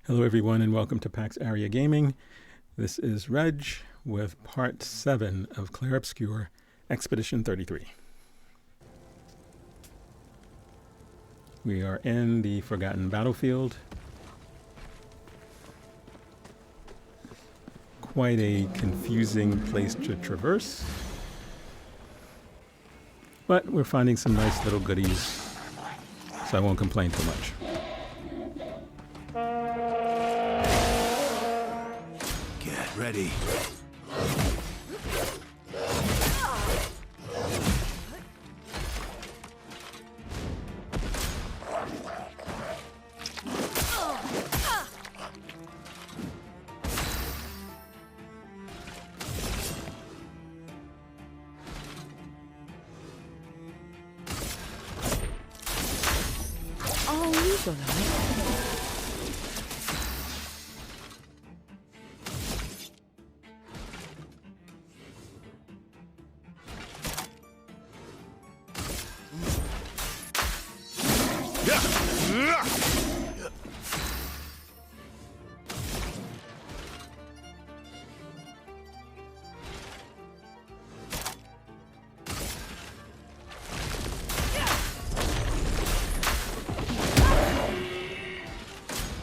Hello everyone and welcome to PAX Area Gaming. This is Reg with part 7 of Clair Obscur Expedition 33. We are in the Forgotten Battlefield. Quite a confusing place to traverse, but we're finding some nice little goodies, so I won't complain too much. Get ready.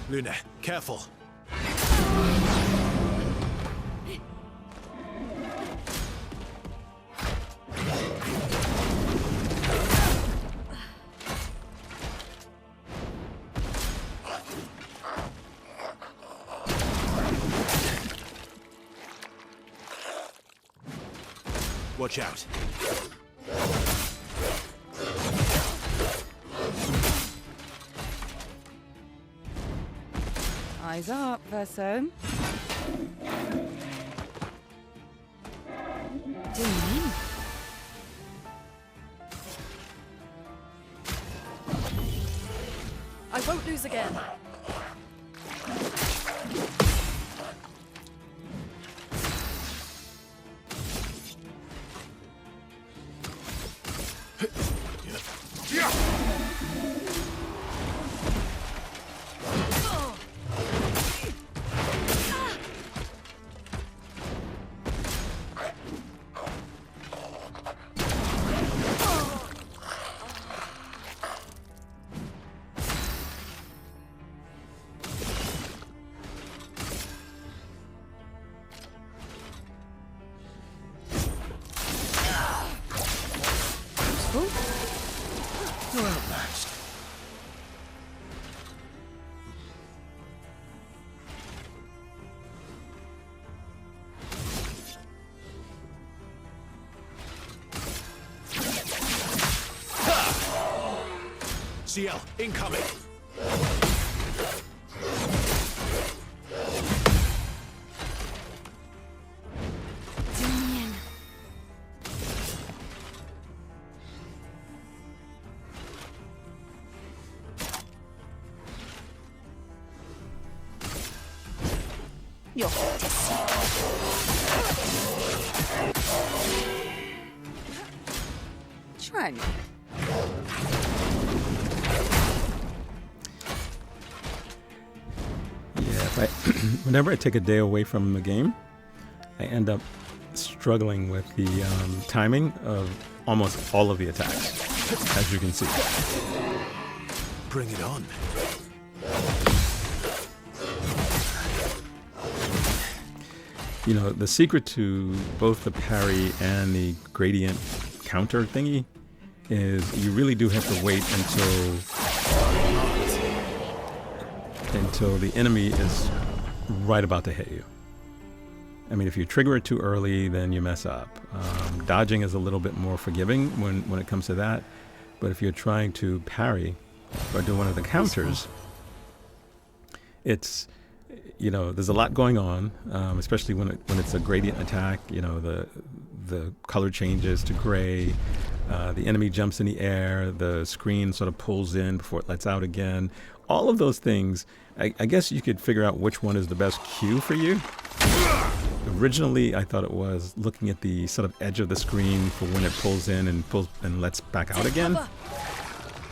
Luna, careful. Watch out. Eyes up, Verso. Do you mean? I won't lose again. You're outmatched. CL, incoming! You're try me. Yeah, whenever I take a day away from the game, I end up struggling with the timing of almost all of the attacks, as you can see. Bring it on. You know, the secret to both the parry and the gradient counter thingy is you really do have to wait until the enemy is right about to hit you. I mean, if you trigger it too early, then you mess up. Dodging is a little bit more forgiving when it comes to that, but if you're trying to parry or do one of the counters, it's, you know, there's a lot going on, especially when it's a gradient attack. You know, the color changes to gray, the enemy jumps in the air, the screen sort of pulls in before it lets out again. All of those things, I guess you could figure out which one is the best cue for you. Originally, I thought it was looking at the sort of edge of the screen for when it pulls in and lets back out again.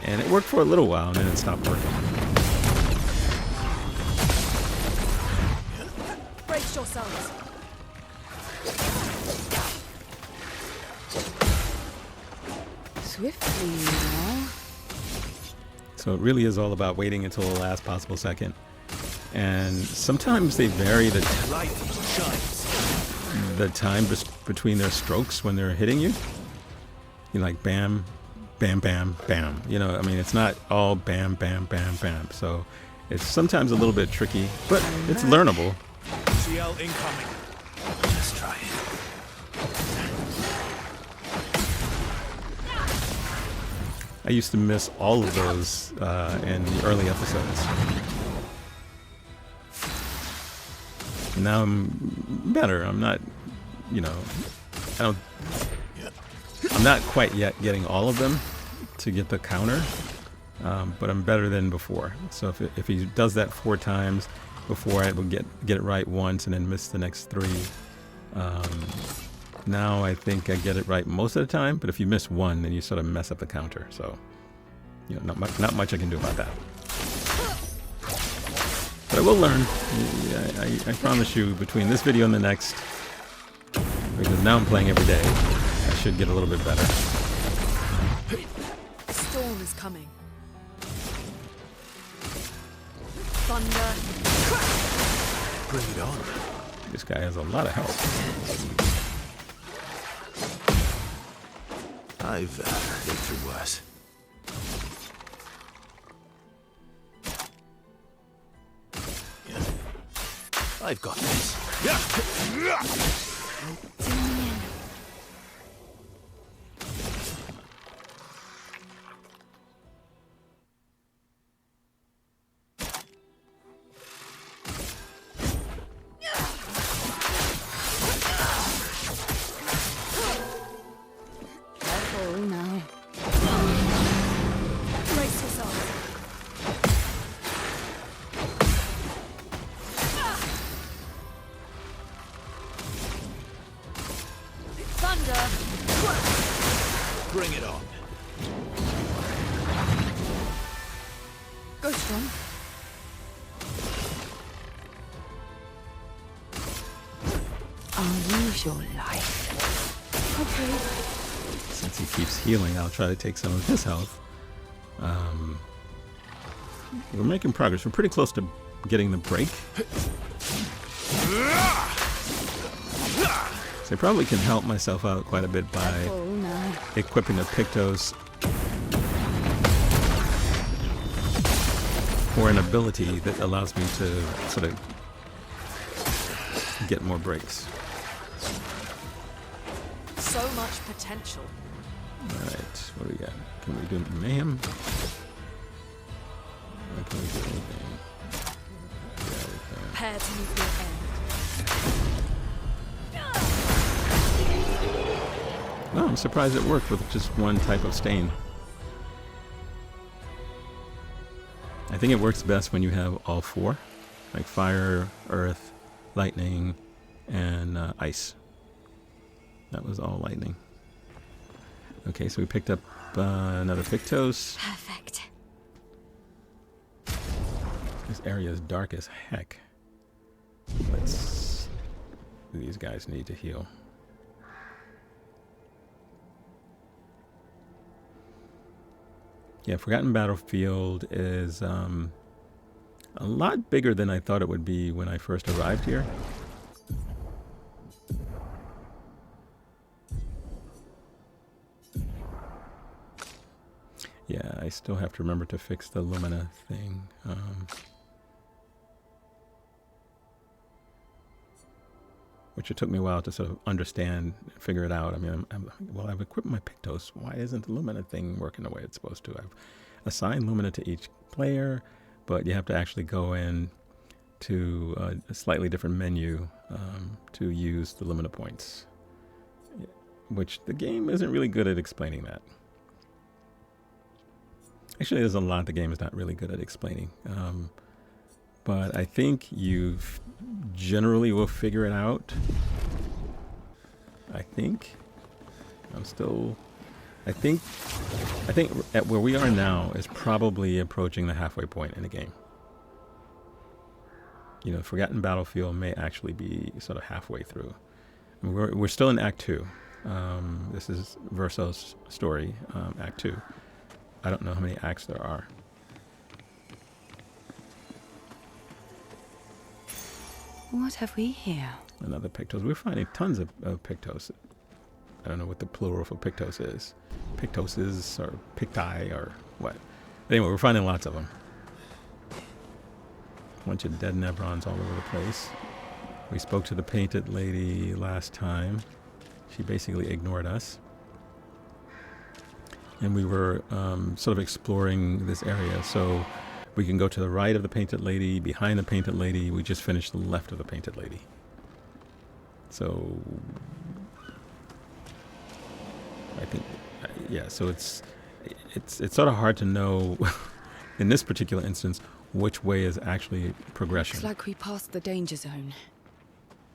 And it worked for a little while, and then it stopped working. Brace yourselves. Swiftly, you know. So it really is all about waiting until the last possible second. And sometimes they vary the Light shines. time between their strokes when they're hitting you. You know, like bam, bam, bam, bam. You know, I mean, it's not all bam, bam, bam, bam. So it's sometimes a little bit tricky, but it's learnable. CL incoming. Let's try it. I used to miss all of those in the early episodes. Now I'm better. I'm not, you know, I'm not quite yet getting all of them to get the counter, but I'm better than before. So if he does that 4 times, before I would get it right once and then miss the next 3. Now I think I get it right most of the time, but if you miss 1, then you sort of mess up the counter. So, you know, not much I can do about that. But I will learn. I promise you, between this video and the next, because now I'm playing every day, I should get a little bit better. The storm is coming. Thunder. Bring it on. This guy has a lot of health. I've lived through worse. I've got this. Careful now. Brace yourselves. Thunder. Bring it on. Go strong. I'll use your life. Okay. Since he keeps healing, I'll try to take some of his health. We're making progress. We're pretty close to getting the break. So I probably can help myself out quite a bit by Careful now. equipping a Pictos or an ability that allows me to sort of get more breaks. So much potential. Alright, what do we got? Can we do mayhem? Or can we do anything? Yeah, we can. Prepare to meet your end. No, I'm surprised it worked with just one type of stain. I think it works best when you have all 4, like fire, earth, lightning, and ice. That was all lightning. Okay, so we picked up another Pictos. Perfect. This area is dark as heck. These guys need to heal. Yeah, Forgotten Battlefield is a lot bigger than I thought it would be when I first arrived here. Yeah, I still have to remember to fix the Lumina thing. Which it took me a while to sort of understand, figure it out. I mean, well, I've equipped my Pictos. Why isn't the Lumina thing working the way it's supposed to? I've assigned Lumina to each player, but you have to actually go in to a slightly different menu to use the Lumina points, which the game isn't really good at explaining that. Actually, there's a lot the game is not really good at explaining. But I think you generally will figure it out. I think at where we are now is probably approaching the halfway point in the game. Forgotten Battlefield may actually be sort of halfway through. I mean, we're still in Act 2. This is Verso's story, Act 2. I don't know how many acts there are. What have we here? Another Pictos. We're finding tons of Pictos. I don't know what the plural for Pictos is. Pictoses or Picti or what. Anyway, we're finding lots of them. A bunch of dead Nevrons all over the place. We spoke to the painted lady last time. She basically ignored us. And we were sort of exploring this area. So we can go to the right of the painted lady, behind the painted lady. We just finished the left of the painted lady. So I think, yeah, so it's sort of hard to know in this particular instance which way is actually progression. Looks like we passed the danger zone.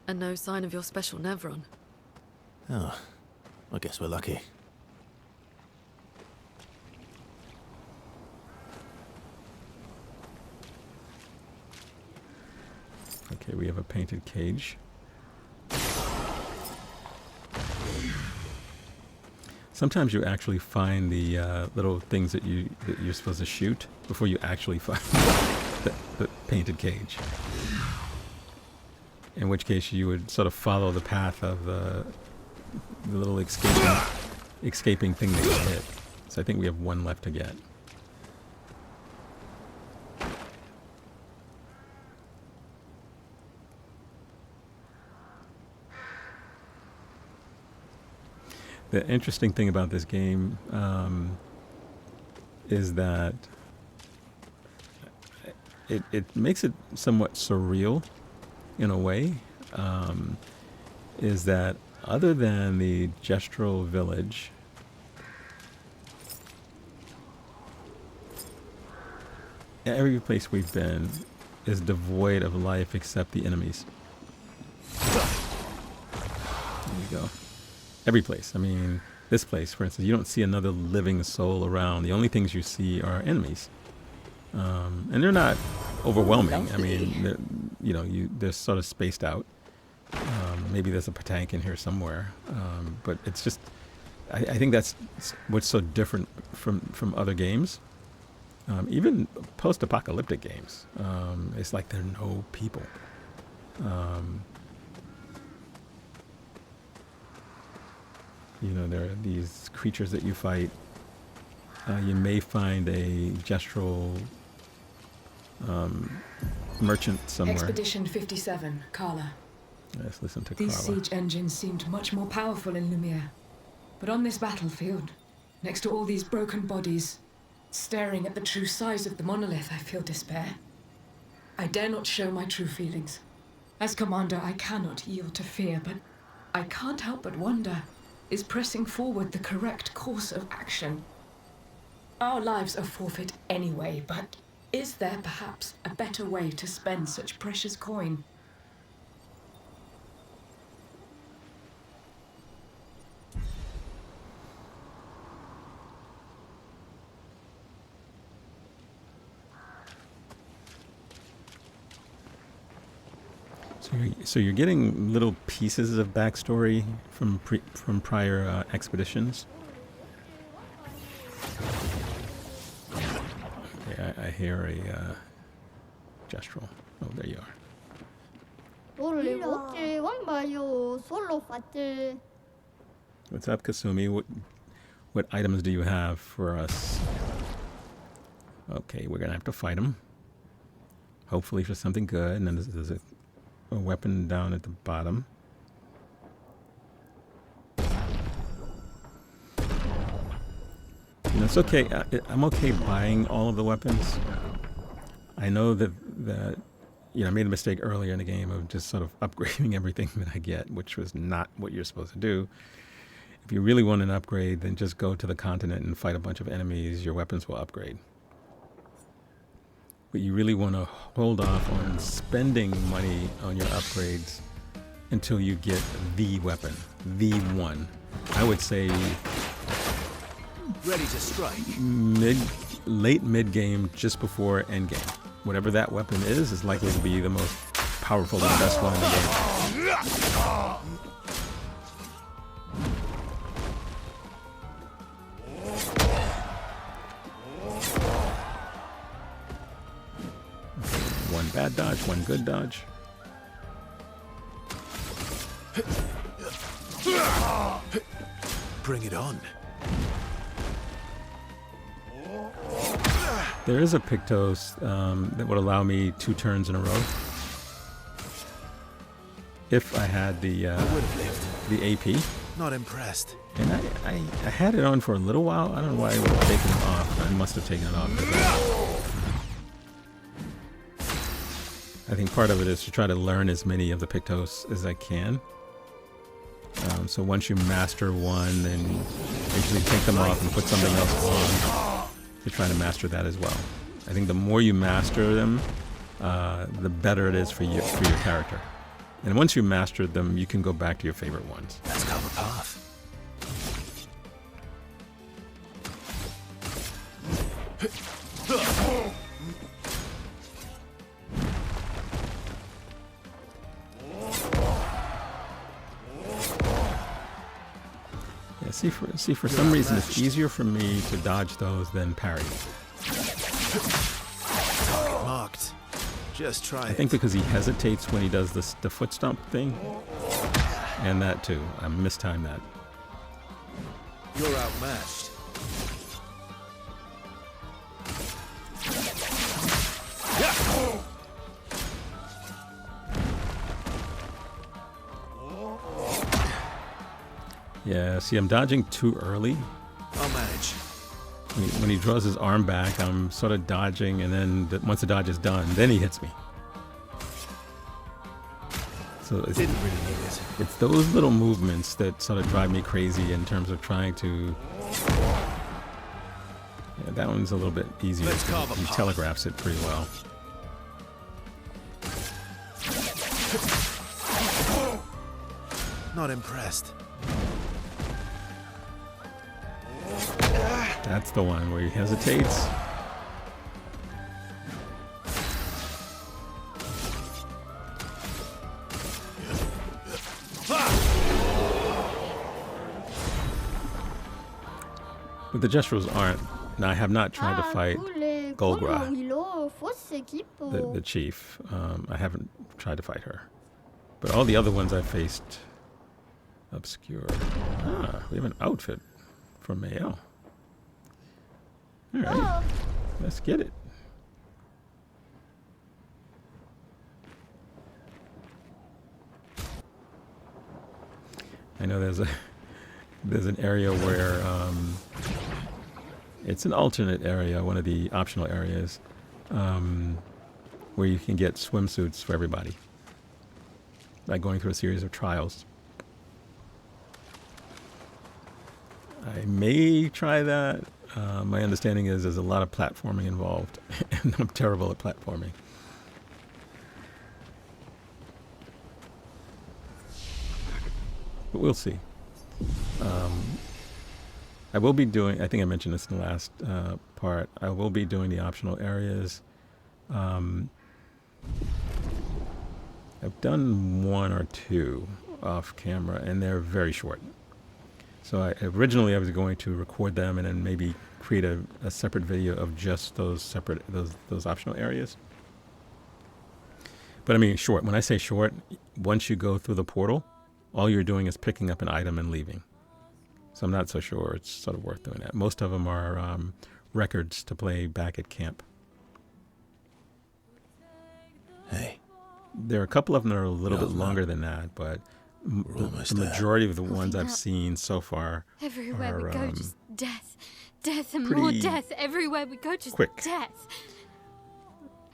And no sign of your special Nevron. Oh, I guess we're lucky. Okay, we have a painted cage. Sometimes you actually find the little things that you're supposed to shoot before you actually find the painted cage. In which case you would sort of follow the path of the little escaping thing that you hit. So I think we have one left to get. The interesting thing about this game is that it makes it somewhat surreal in a way, is that other than the gestural village, every place we've been is devoid of life except the enemies. There you go. Every place. I mean, this place, for instance, you don't see another living soul around. The only things you see are enemies. And they're not overwhelming. I mean, they're sort of spaced out. Maybe there's a tank in here somewhere. But it's just, I think that's what's so different from other games. Even post-apocalyptic games. It's like there are no people. There are these creatures that you fight. You may find a gestural merchant somewhere. Expedition 57, Carla. Let's listen to These Carla. siege engines seemed much more powerful in Lumiere. But on this battlefield, next to all these broken bodies, staring at the true size of the monolith, I feel despair. I dare not show my true feelings. As commander, I cannot yield to fear, but I can't help but wonder, is pressing forward the correct course of action? Our lives are forfeit anyway, but is there perhaps a better way to spend such precious coin? So you're getting little pieces of backstory from prior expeditions. Okay, I hear a gestural. Oh, there you are. What's up, Kasumi? What items do you have for us? Okay, we're gonna have to fight them. Hopefully for something good. And then there's a weapon down at the bottom. It's okay. I'm okay buying all of the weapons. I know that I made a mistake earlier in the game of just sort of upgrading everything that I get, which was not what you're supposed to do. If you really want an upgrade, then just go to the continent and fight a bunch of enemies. Your weapons will upgrade. But you really want to hold off on spending money on your upgrades until you get the weapon, the one. I would say Ready to strike. late mid game, just before end game. Whatever that weapon is likely to be the most powerful than the best one in the game. One bad dodge, one good dodge. Bring it on. There is a Pictos that would allow me 2 turns in a row. If I had the AP. Not impressed. And I had it on for a little while. I don't know why I would have taken it off. I must have taken it off. I think part of it is to try to learn as many of the Pictos as I can. So once you master one, then usually take them off and put something else on to try to master that as well. I think the more you master them, the better it is for your character. And once you mastered them, you can go back to your favorite ones. Let's carve a path. Yeah, see, for some reason, it's easier for me to dodge those than parry. Marked. Just try I think because he hesitates when he does the foot stomp thing. And that too. I mistimed that. You're outmatched. Yeah, see, I'm dodging too early. I'll manage. When he draws his arm back, I'm sort of dodging, and then once the dodge is done, then he hits me. So it's, Didn't really need it. it's those little movements that sort of drive me crazy in terms of trying to... Yeah, that one's a little bit easier. Let's carve a He path. telegraphs it pretty well. Not impressed. That's the one where he hesitates. But the Gestrels aren't. Now, I have not tried to fight Golgra, the chief. I haven't tried to fight her. But all the other ones I faced obscure. Ah, we have an outfit for Mayo. All right, let's get it. I know there's an area where it's an alternate area, one of the optional areas, where you can get swimsuits for everybody by going through a series of trials. I may try that. My understanding is there's a lot of platforming involved, and I'm terrible at platforming. But we'll see. I will be doing, I think I mentioned this in the last part, I will be doing the optional areas. I've done 1 or 2 off camera, and they're very short. So originally I was going to record them and then maybe create a separate video of just those optional areas. But I mean short. When I say short, once you go through the portal, all you're doing is picking up an item and leaving. So I'm not so sure it's sort of worth doing that. Most of them are records to play back at camp. Hey. There are a couple of them that are a little bit longer than that, but the majority of the ones I've seen so far Everywhere are we go, just death. Death and pretty more death. Everywhere we go, just quick. death.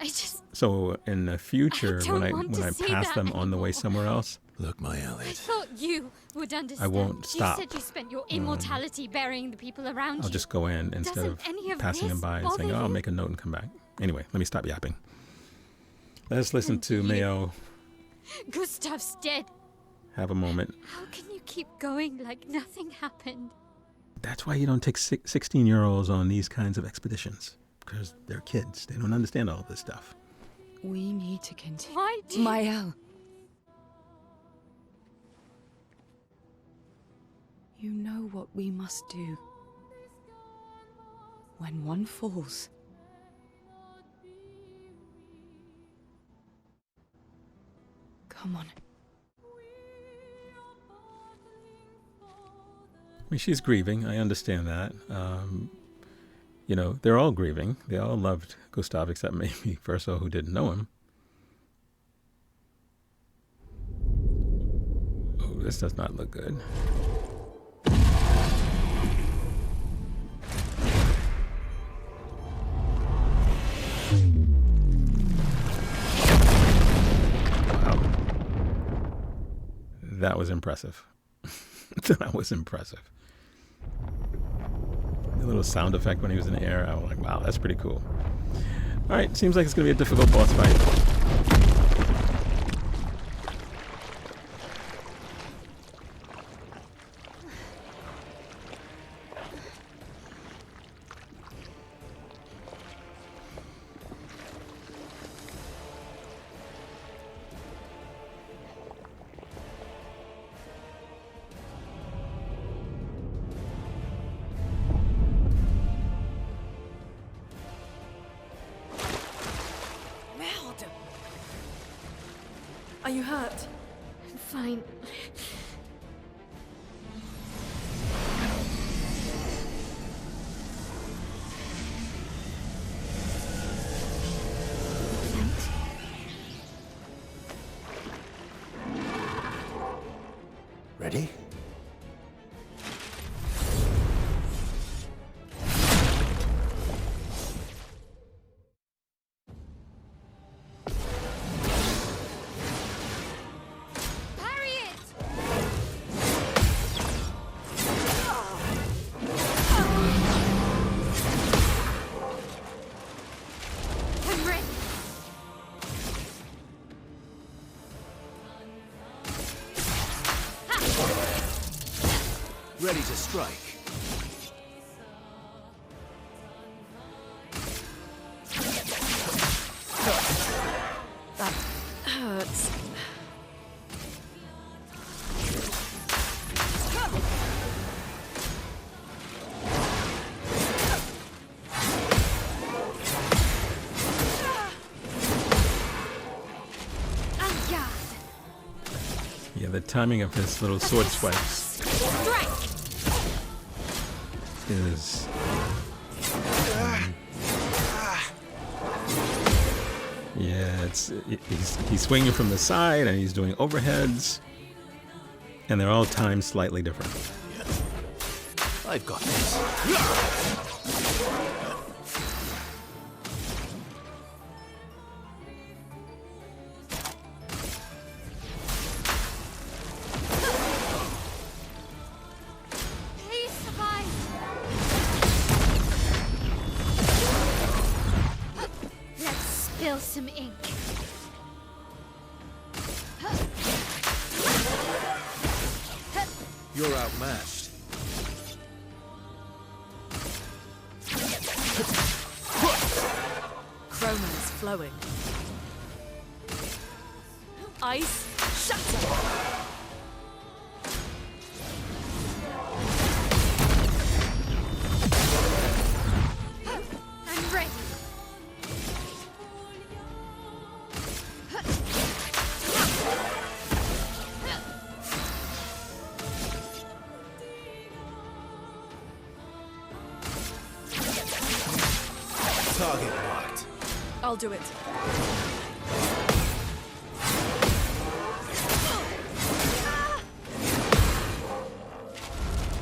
I just... So in the future, don't when want to I see pass that them on the way anymore. somewhere else, Look, my I Elliot. thought you would understand. I won't stop. You said you spent your immortality burying the people around I'll you. just go in instead Doesn't of any of passing them this by and bother saying, "Oh, I'll you? make a note and come back." Anyway, let me stop yapping. Let's listen to you. Mayo Gustav's dead. have a moment. How can you keep going like nothing happened? That's why you don't take 16-year-olds on these kinds of expeditions, because they're kids. They don't understand all of this stuff. We need to continue. Why do you... Mael. You know what we must do. When one falls, come on. I mean, she's grieving. I understand that. You know, they're all grieving. They all loved Gustav, except maybe Verso, who didn't know him. Oh, this does not look good. Wow. That was impressive. That was impressive. The little sound effect when he was in the air, I was like, wow, that's pretty cool. All right, seems like it's going to be a difficult boss fight. Are you hurt? I'm fine. Thanks. Ready? Parry it! I'm ready. Ready to strike. That hurts. En garde. Yeah, the timing of his little sword swipes Strike! is... Yeah, he's swinging from the side and he's doing overheads, and they're all timed slightly different. I've got this. Please survive. Let's spill some ink. You're outmatched. Chroma is flowing. Ice shatter. I'm ready. Target marked. I'll do it.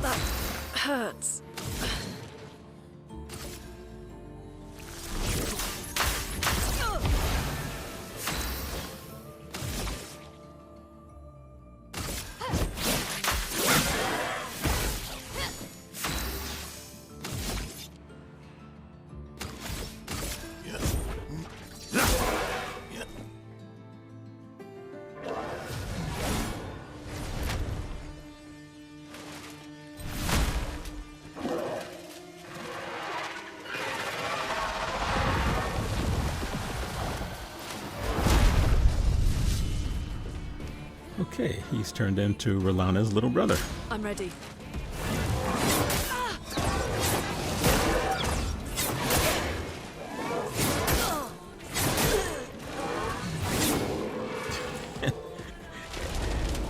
That hurts. Okay, he's turned into Rolana's little brother. I'm ready.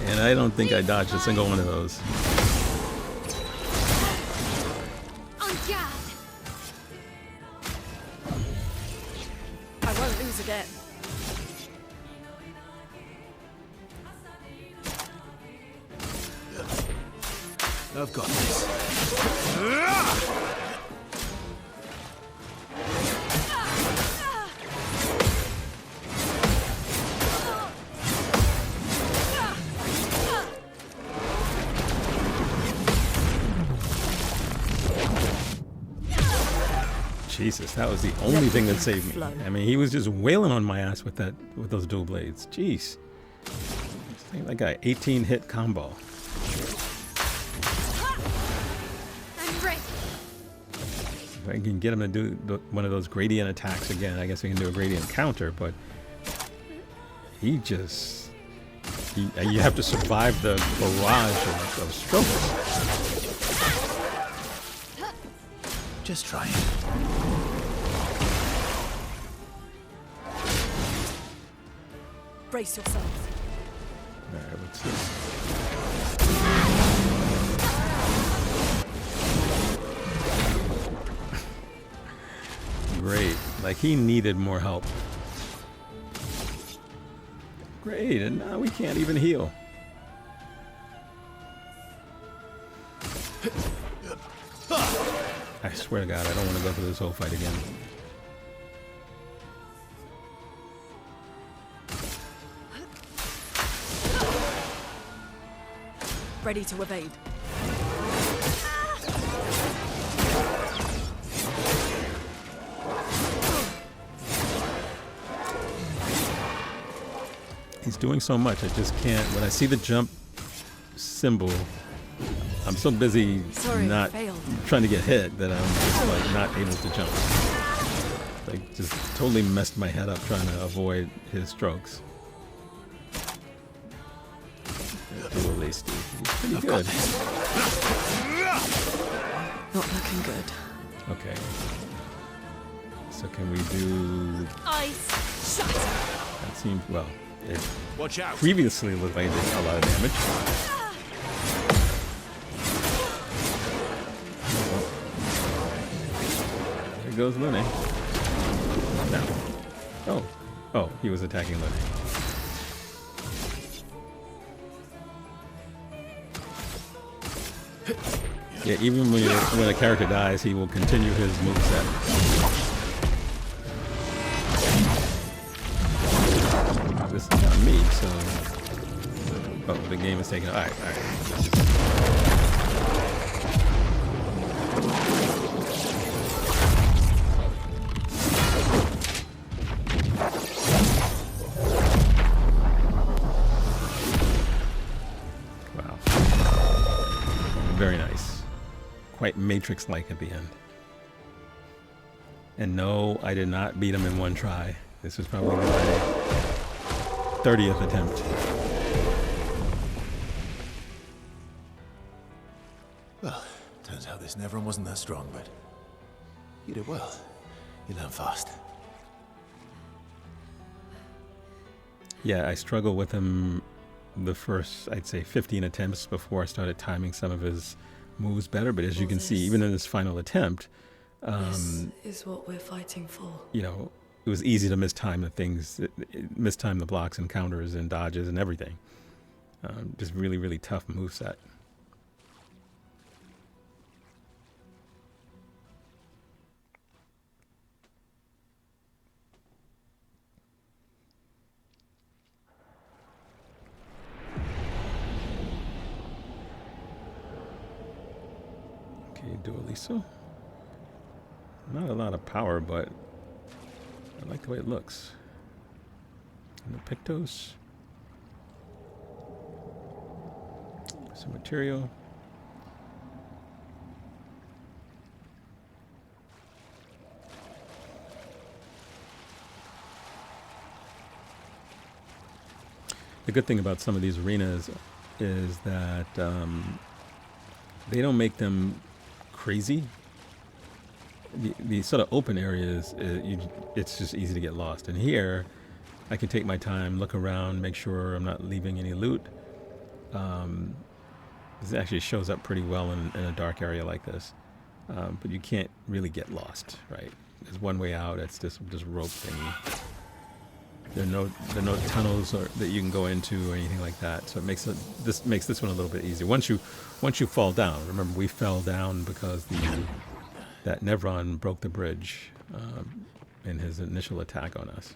And I don't think I dodged a single one of those. On guard. I won't lose again. I've got this. Jesus, that was the only thing that saved me. Flow. I mean, he was just wailing on my ass with those dual blades. Jeez. That guy, 18 hit combo. I'm ready. If I can get him to do one of those gradient attacks again, I guess we can do a gradient counter, but you have to survive the barrage of strokes. Just try it. Brace yourselves. All right, what's this? Great. Like, he needed more help. Great, and now we can't even heal. I swear to God, I don't want to go through this whole fight again. Ready to evade. He's doing so much, I just can't. When I see the jump symbol, I'm so busy Sorry, not failed. trying to get hit that I'm just like not able to jump. Like, just totally messed my head up trying to avoid his strokes. Dualliste. He's pretty good. Not looking good. Okay. So can we do? Ice shatter. That seems well. It Watch out. previously looked like it did a lot of damage. There goes Lune. No. Oh, he was attacking Lune. Yeah, even when a character dies, he will continue his moveset. This is not me, so... Oh, the game is taking... Alright. Wow. Very nice. Quite Matrix-like at the end. And no, I did not beat him in one try. This was probably my 30th attempt. Well, turns out this Neveron wasn't that strong, but you did well. You learn fast. Yeah, I struggled with him the first, I'd say, 15 attempts before I started timing some of his moves better. But as you can see, even in this final attempt, This is what we're fighting for. you know, it was easy to mistime the things, mistime the blocks and counters and dodges and everything. Just really, really tough moveset. Okay, Dualliste. Not a lot of power, but I like the way it looks. And the Pictos. Some material. the good thing about some of these arenas is that they don't make them crazy. The sort of open areas, it's just easy to get lost. And here, I can take my time, look around, make sure I'm not leaving any loot. This actually shows up pretty well in a dark area like this. But you can't really get lost, right? There's one way out. It's this rope thingy. There are no tunnels that you can go into or anything like that. So it makes this one a little bit easier. Once you fall down, remember we fell down because that Nevron broke the bridge in his initial attack on us.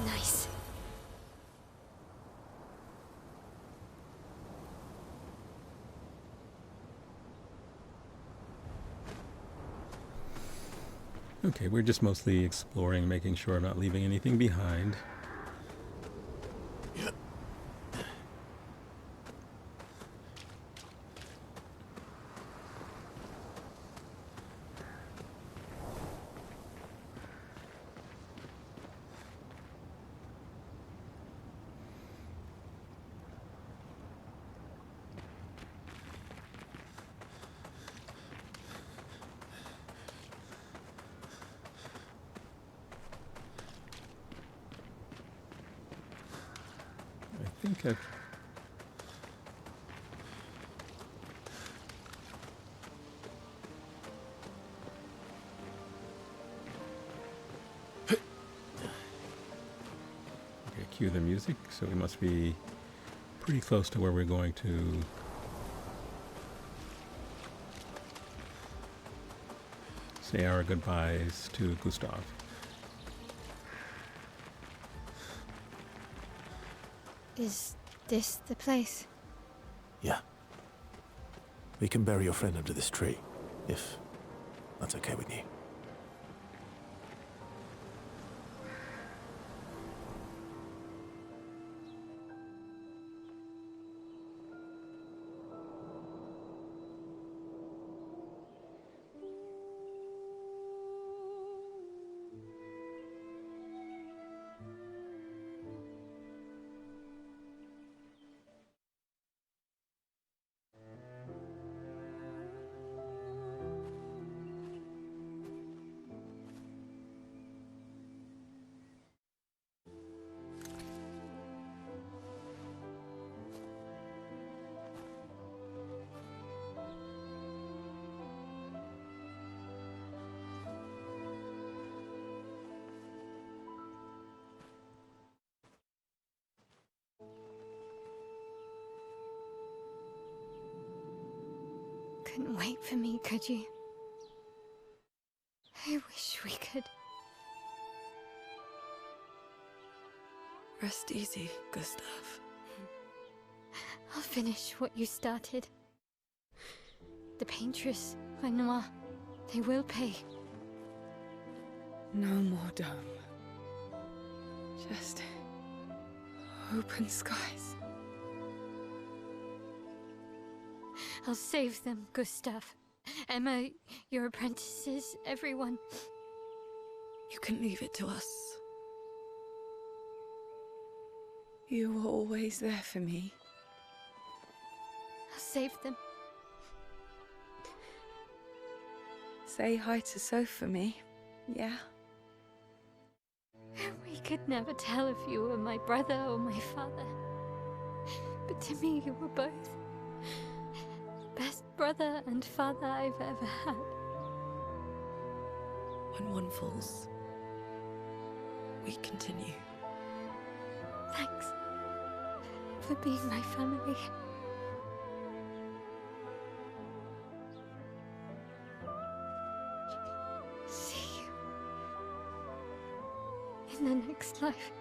Nice. Okay, we're just mostly exploring, making sure I'm not leaving anything behind. I think I've... Okay, cue the music, so we must be pretty close to where we're going to say our goodbyes to Gustav. Is this the place? Yeah. We can bury your friend under this tree, if that's okay with you. couldn't wait for me, could you? I wish we could. Rest easy, Gustav. I'll finish what you started. The paintress, Renoir, they will pay. No more dome. Just open skies. I'll save them, Gustav. Emma, your apprentices, everyone. You can leave it to us. You were always there for me. I'll save them. Say hi to Soph for me, yeah? We could never tell if you were my brother or my father. But to me, you were both. Best brother and father I've ever had. When one falls, we continue. Thanks for being my family. See you in the next life.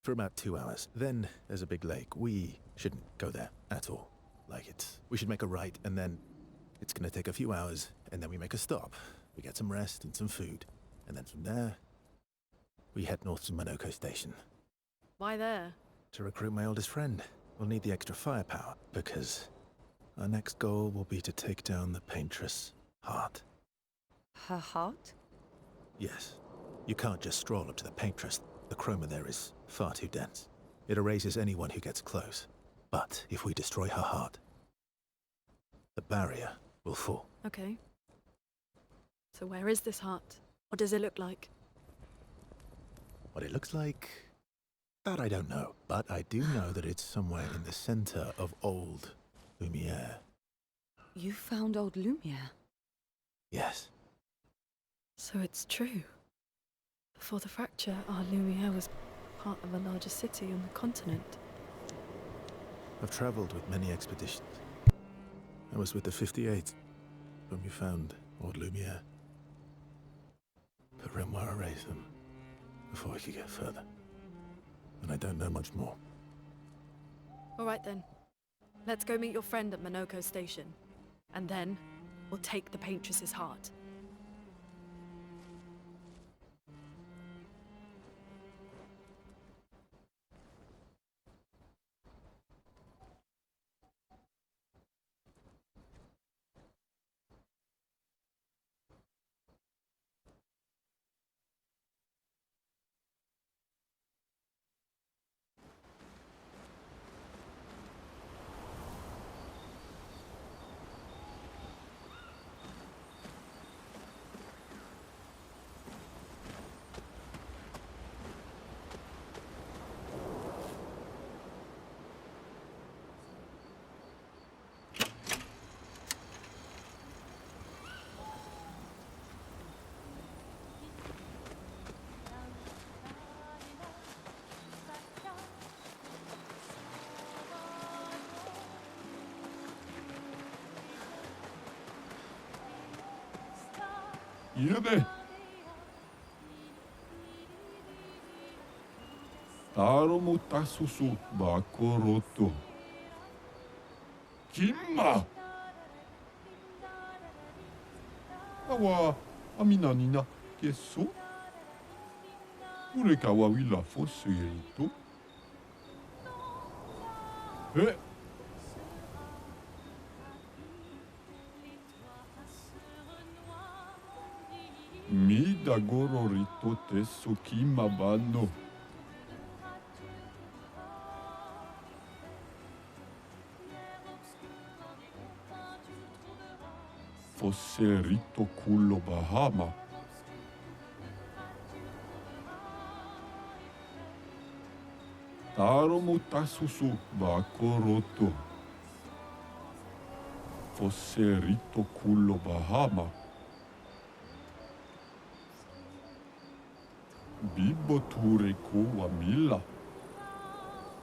For about 2 hours. Then there's a big lake. We shouldn't go there at all. We should make a right, and then it's gonna take a few hours, and then we make a stop. We get some rest and some food. And then from there, we head north to Monoco station. Why there? To recruit my oldest friend. We'll need the extra firepower, because our next goal will be to take down the paintress' heart. Her heart? Yes. You can't just stroll up to the paintress. The chroma there is far too dense. It erases anyone who gets close. But if we destroy her heart, the barrier will fall. Okay. So where is this heart? What does it look like? What it looks like, that I don't know. But I do know that it's somewhere in the center of old Lumiere. You found old Lumiere? Yes. So it's true. Before the fracture, our Lumiere was part of a larger city on the continent. I've traveled with many expeditions. I was with the 58th when we found old Lumiere. But Renoir erased them before we could get further. And I don't know much more. All right then. Let's go meet your friend at Monoco station. And then, we'll take the paintress's heart. Iene. Taro mo tasusu bakoroto. Kimma. Awa amina nina keso. Ure kawawila fosse erito. Eh. Mi dagoro rito tesso kimabano. Fosse rito culo Bahama. Taro mo tasusu bakoroto. Fosse rito culo Bahama. Bibo ture ko wamila.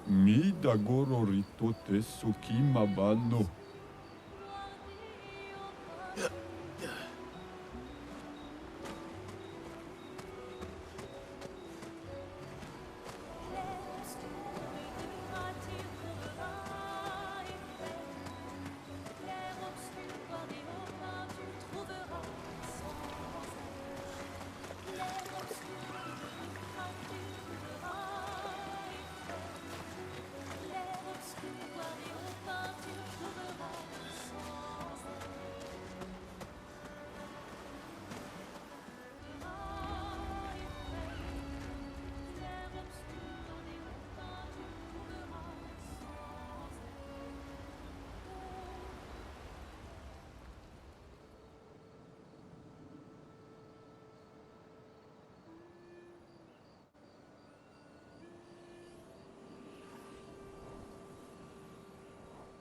Mi dagoro rito tesso kimabano.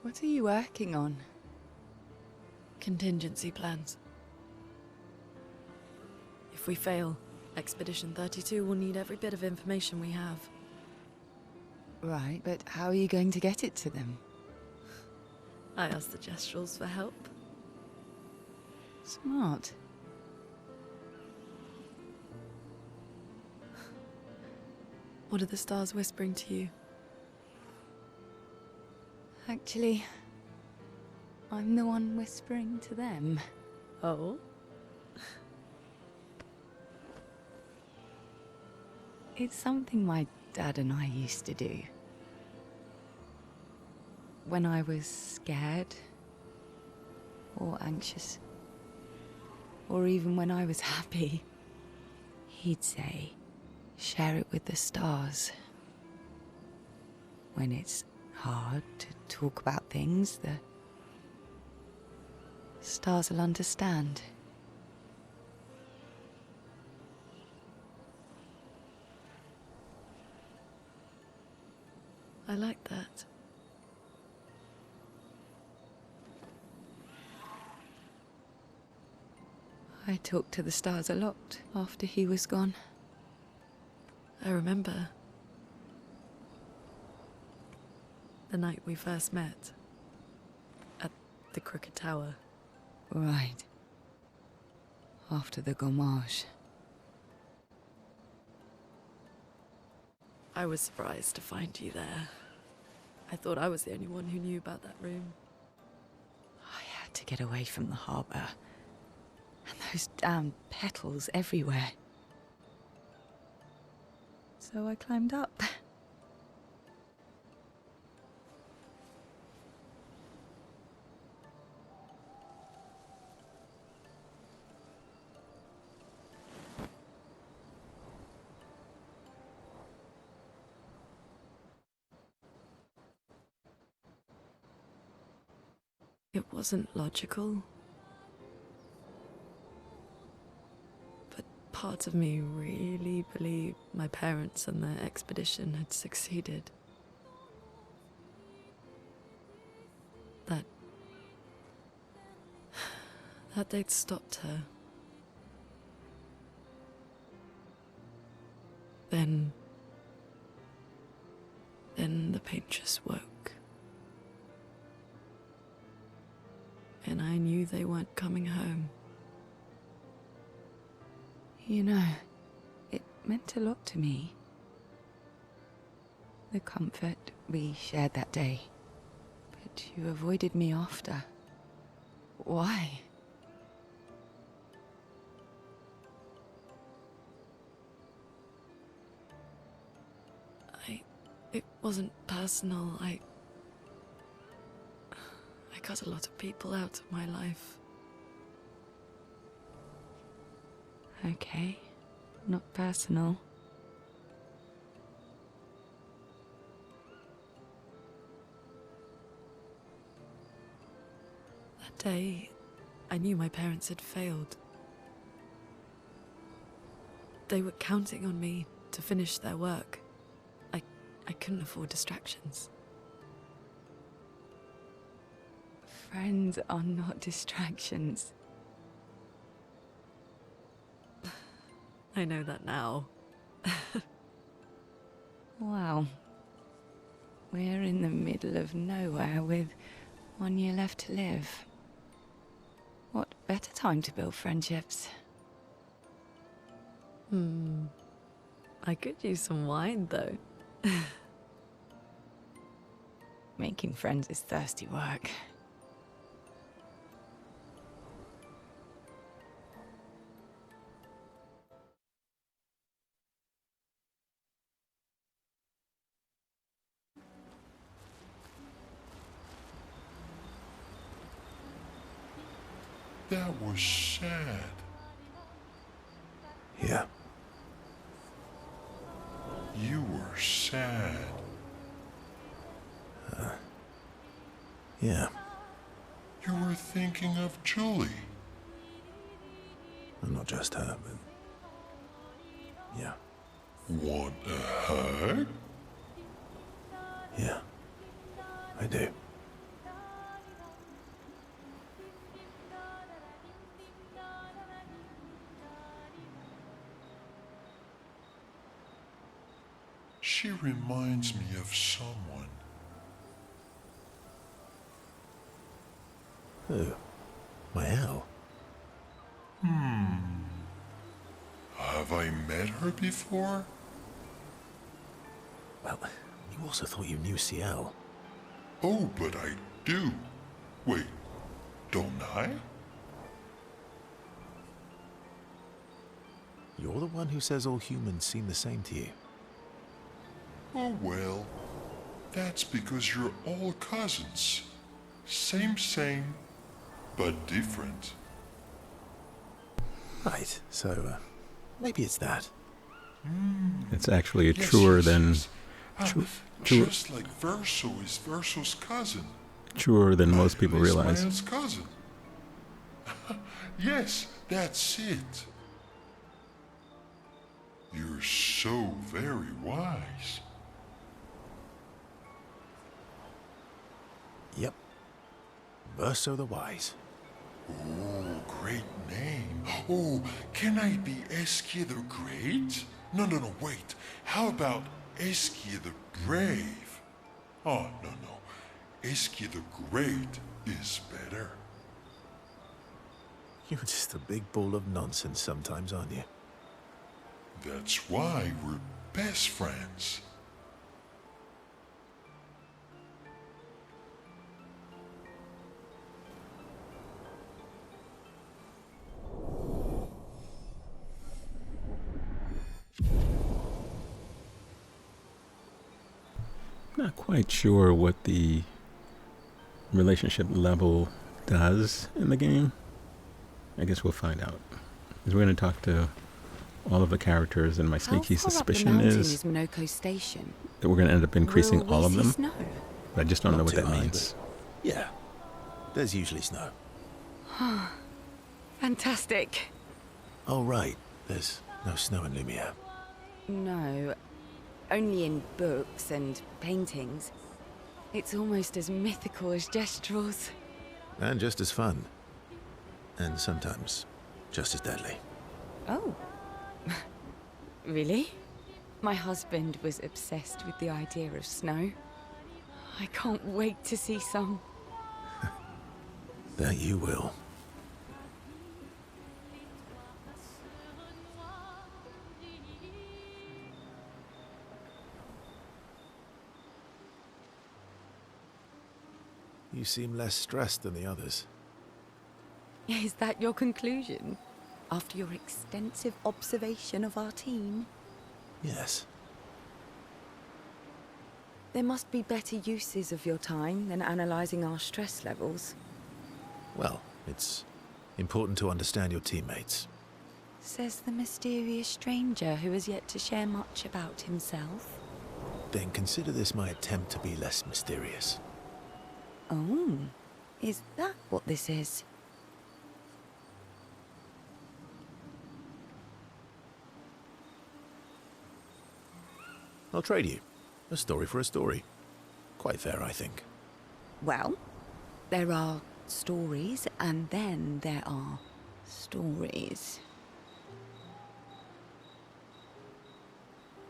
What are you working on? Contingency plans. If we fail, Expedition 32 will need every bit of information we have. Right, but how are you going to get it to them? I asked the Gestrals for help. Smart. What are the stars whispering to you? Actually, I'm the one whispering to them. Oh? It's something my dad and I used to do. When I was scared, or anxious, or even when I was happy, he'd say, share it with the stars. When it's hard to talk about things, the stars will understand. I like that. I talked to the stars a lot after he was gone. I remember. The night we first met. At the Crooked Tower. Right. After the gommage. I was surprised to find you there. I thought I was the only one who knew about that room. I had to get away from the harbour. And those damn petals everywhere. So I climbed up. It wasn't logical. But parts of me really believed my parents and their expedition had succeeded. That they'd stopped her. Then the painters woke. And I knew they weren't coming home. You know, it meant a lot to me. The comfort we shared that day. But you avoided me after. Why? It wasn't personal. I cut a lot of people out of my life. Okay, not personal. That day, I knew my parents had failed. They were counting on me to finish their work. I couldn't afford distractions. Friends are not distractions. I know that now. Wow. We're in the middle of nowhere with 1 year left to live. What better time to build friendships? I could use some wine, though. Making friends is thirsty work. That was sad. Yeah. You were sad. Yeah. You were thinking of Julie. Well, not just her, but... yeah. Want a hug? Yeah. I do. She reminds me of someone. Who? My owl? Have I met her before? Well, you also thought you knew CL. Oh, but I do. Wait, don't I? You're the one who says all humans seem the same to you. Oh, well, that's because you're all cousins. Same, but different. Right, so, maybe it's that. It's actually Yes, truer yes, than yes. True- Just like Verso is Verso's cousin. truer than most people Violet is realize. Mayan's cousin. Yes, that's it. You're so very wise. Yep. Verso the Wise. Oh, great name. Oh, can I be Eskia the Great? No, wait. How about Eskia the Brave? Oh, no. Eskia the Great is better. You're just a big ball of nonsense sometimes, aren't you? That's why we're best friends. Not quite sure what the relationship level does in the game. I guess we'll find out. Because we're going to talk to all of the characters, and my sneaky suspicion is Monoco Station. that we're going to end up increasing Will all we of see them. snow? But I just don't Not know what too that high, means. Yeah. There's usually snow. Fantastic. Oh, right. There's no snow in Lumiere. No, only in books and paintings. It's almost as mythical as Gestrels. And just as fun. And sometimes just as deadly. Oh. Really? My husband was obsessed with the idea of snow. I can't wait to see some. That you will. You seem less stressed than the others. Is that your conclusion? After your extensive observation of our team? Yes. There must be better uses of your time than analysing our stress levels. Well, it's important to understand your teammates. Says the mysterious stranger who has yet to share much about himself. Then consider this my attempt to be less mysterious. Oh, is that what this is? I'll trade you. A story for a story. Quite fair, I think. Well, there are stories, and then there are stories.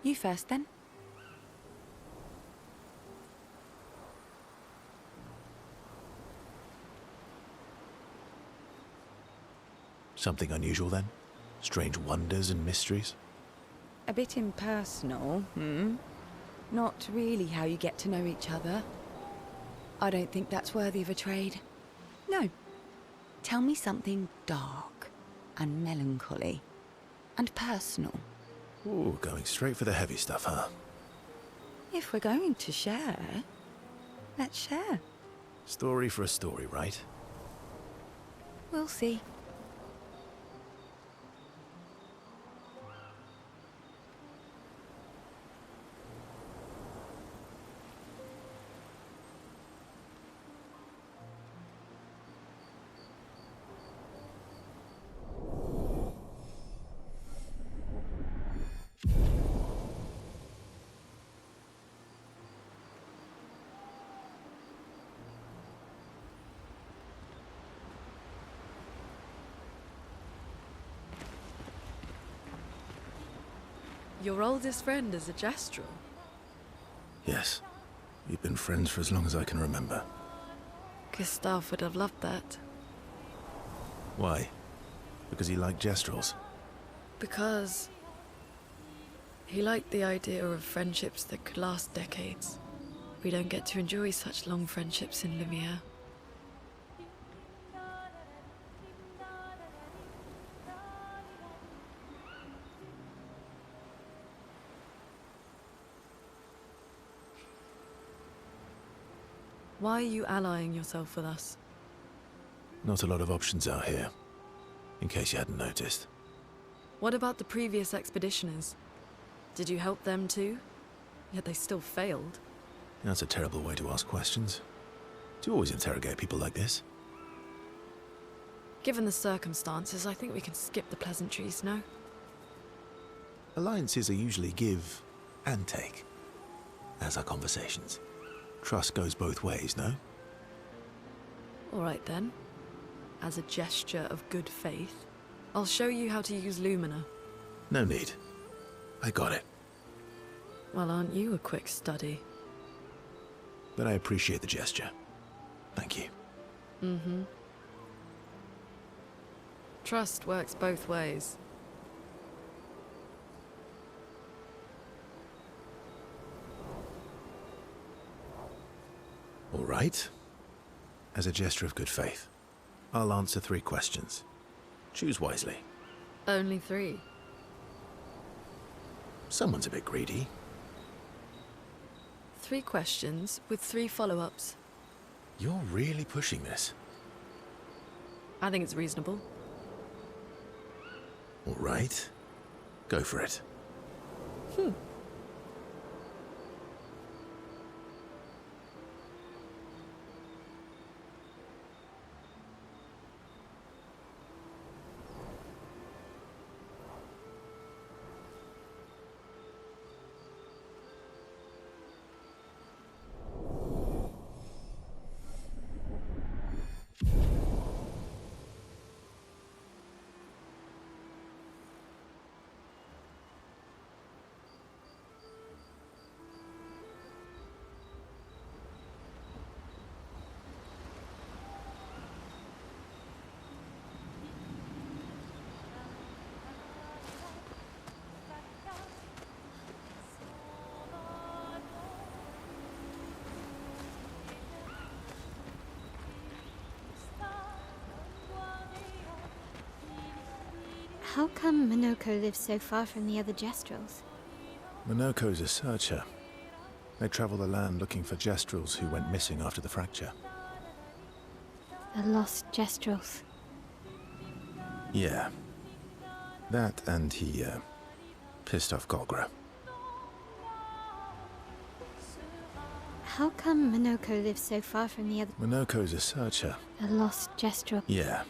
You first, then. Something unusual, then? Strange wonders and mysteries? A bit impersonal, Not really how you get to know each other. I don't think that's worthy of a trade. No. Tell me something dark and melancholy and personal. Ooh, going straight for the heavy stuff, huh? If we're going to share, let's share. Story for a story, right? We'll see. Your oldest friend is a Gestrel. Yes. We've been friends for as long as I can remember. Gustav would have loved that. Why? Because he liked Gestrels? Because he liked the idea of friendships that could last decades. We don't get to enjoy such long friendships in Lumiere. Why are you allying yourself with us? Not a lot of options out here, in case you hadn't noticed. What about the previous expeditioners? Did you help them too? Yet they still failed. That's a terrible way to ask questions. Do you always interrogate people like this? Given the circumstances, I think we can skip the pleasantries, no? Alliances are usually give and take, as are conversations. Trust goes both ways, no? All right then. As a gesture of good faith, I'll show you how to use Lumina. No need. I got it. Well, aren't you a quick study? But I appreciate the gesture. Thank you. Mm-hmm. Trust works both ways. All right. As a gesture of good faith, I'll answer 3 questions. Choose wisely. Only 3. Someone's a bit greedy. 3 questions with 3 follow-ups. You're really pushing this. I think it's reasonable. All right. Go for it. How come Monoco lives so far from the other Jestrels? Monoco's a searcher. They travel the land looking for Jestrels who went missing after the fracture. The lost Jestrels. Yeah. That and he, pissed off Golgra. How come Monoco lives so far from the other... Monoco's a searcher. The lost Jestrel. Yeah.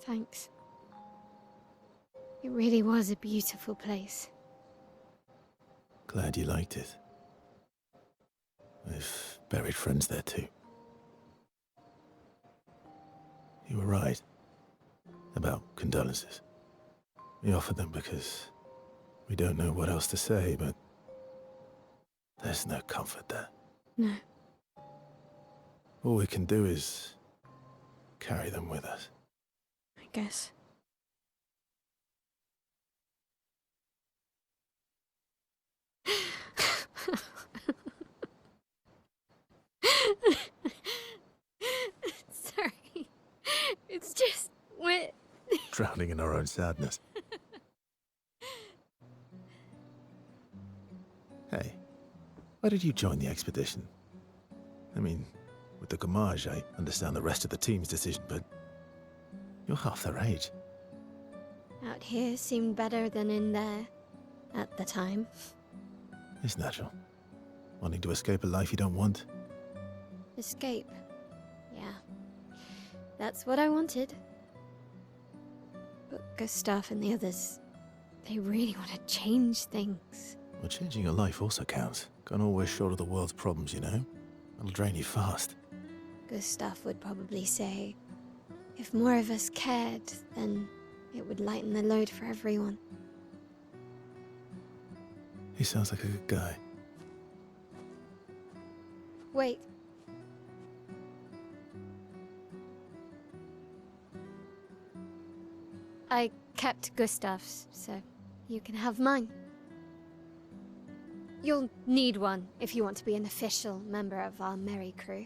Thanks. It really was a beautiful place. Glad you liked it. I've buried friends there too. You were right about condolences. We offered them because we don't know what else to say, but there's no comfort there. No. All we can do is carry them with us. I guess. Sorry. It's just... we're... Drowning in our own sadness. Hey, why did you join the expedition? I mean, with the Gommage, I understand the rest of the team's decision, but you're half their age. Out here seemed better than in there. At the time. It's natural. Wanting to escape a life you don't want. Escape. Yeah. That's what I wanted. But Gustav and the others, they really want to change things. Well, changing your life also counts. Can't always shoulder the world's problems, you know? It'll drain you fast. Gustav would probably say, if more of us cared, then it would lighten the load for everyone. He sounds like a good guy. Wait. I kept Gustav's, so you can have mine. You'll need one if you want to be an official member of our merry crew.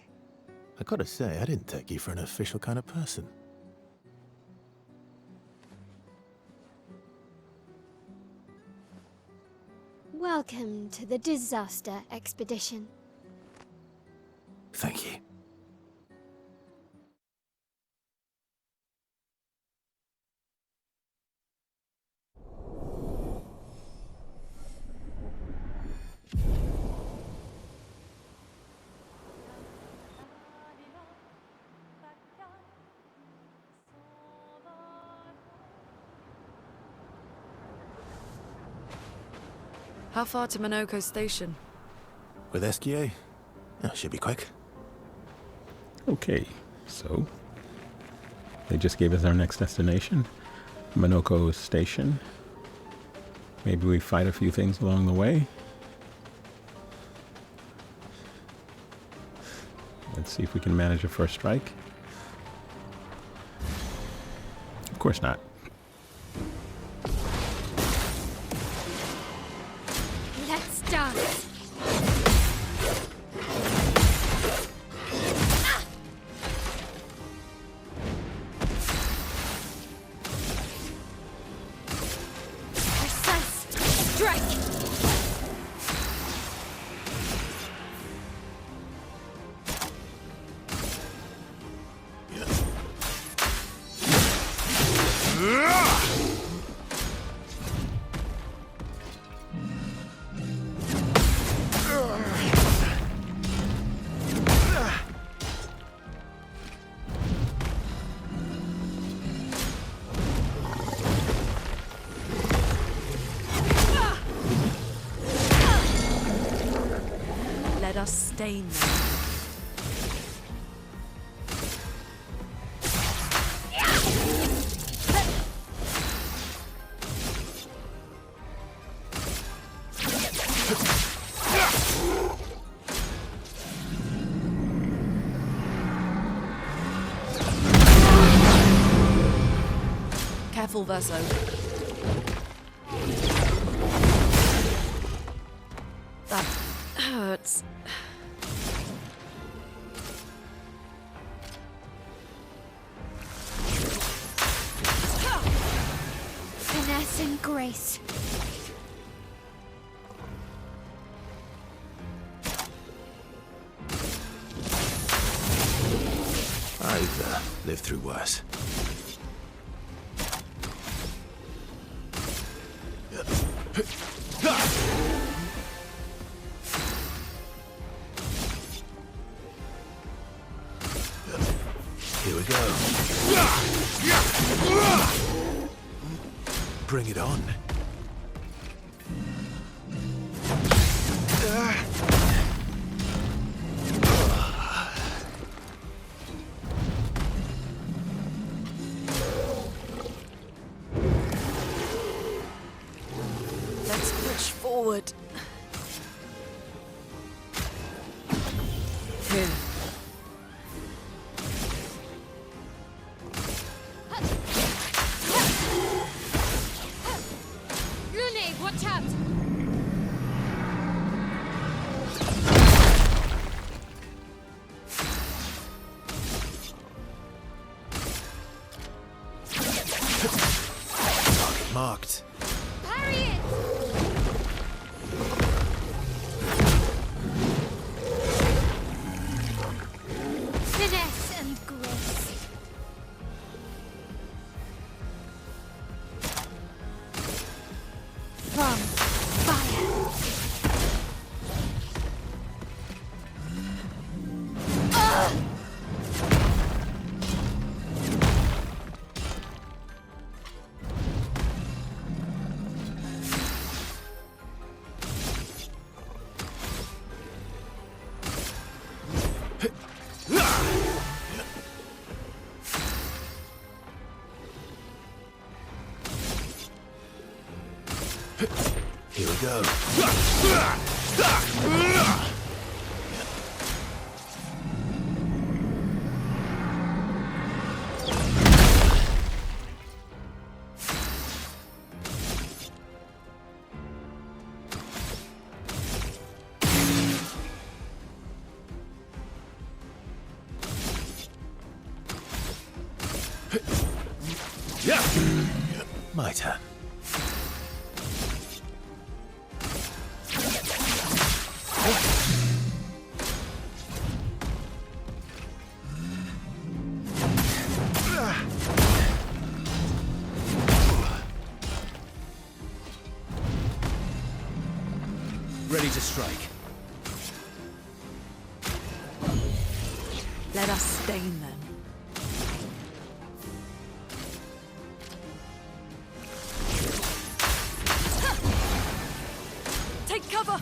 I gotta say, I didn't take you for an official kind of person. Welcome to the disaster expedition. Thank you. How far to Monoco station? With Esquier? Oh, should be quick. Okay, so They just gave us our next destination, Monoco Station. Maybe we fight a few things along the way. Let's see if we can manage a first strike. Of course not. Let's dance. Precise strike. Let us stain them. Careful, Verso. That hurts. Finesse and grace. I've lived through worse. Here we go. Bring it on. Let's push forward. Here. Lune, watch out! Target marked. Parry it! Finesse and grace. From fire. Here we go. My turn. Ready to strike. Let us stain them. Take cover!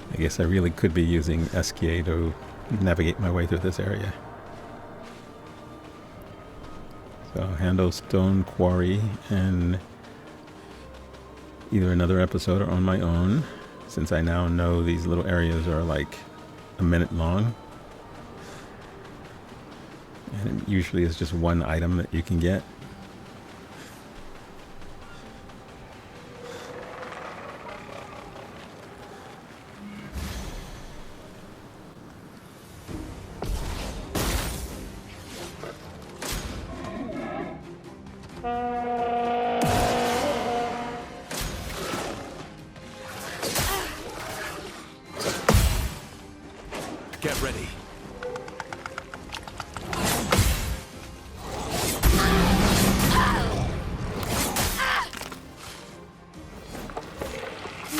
I guess I really could be using Esquier to navigate my way through this area. So handle Stone Quarry in either another episode or on my own, since I now know these little areas are like a minute long. And it usually is just one item that you can get. Get ready.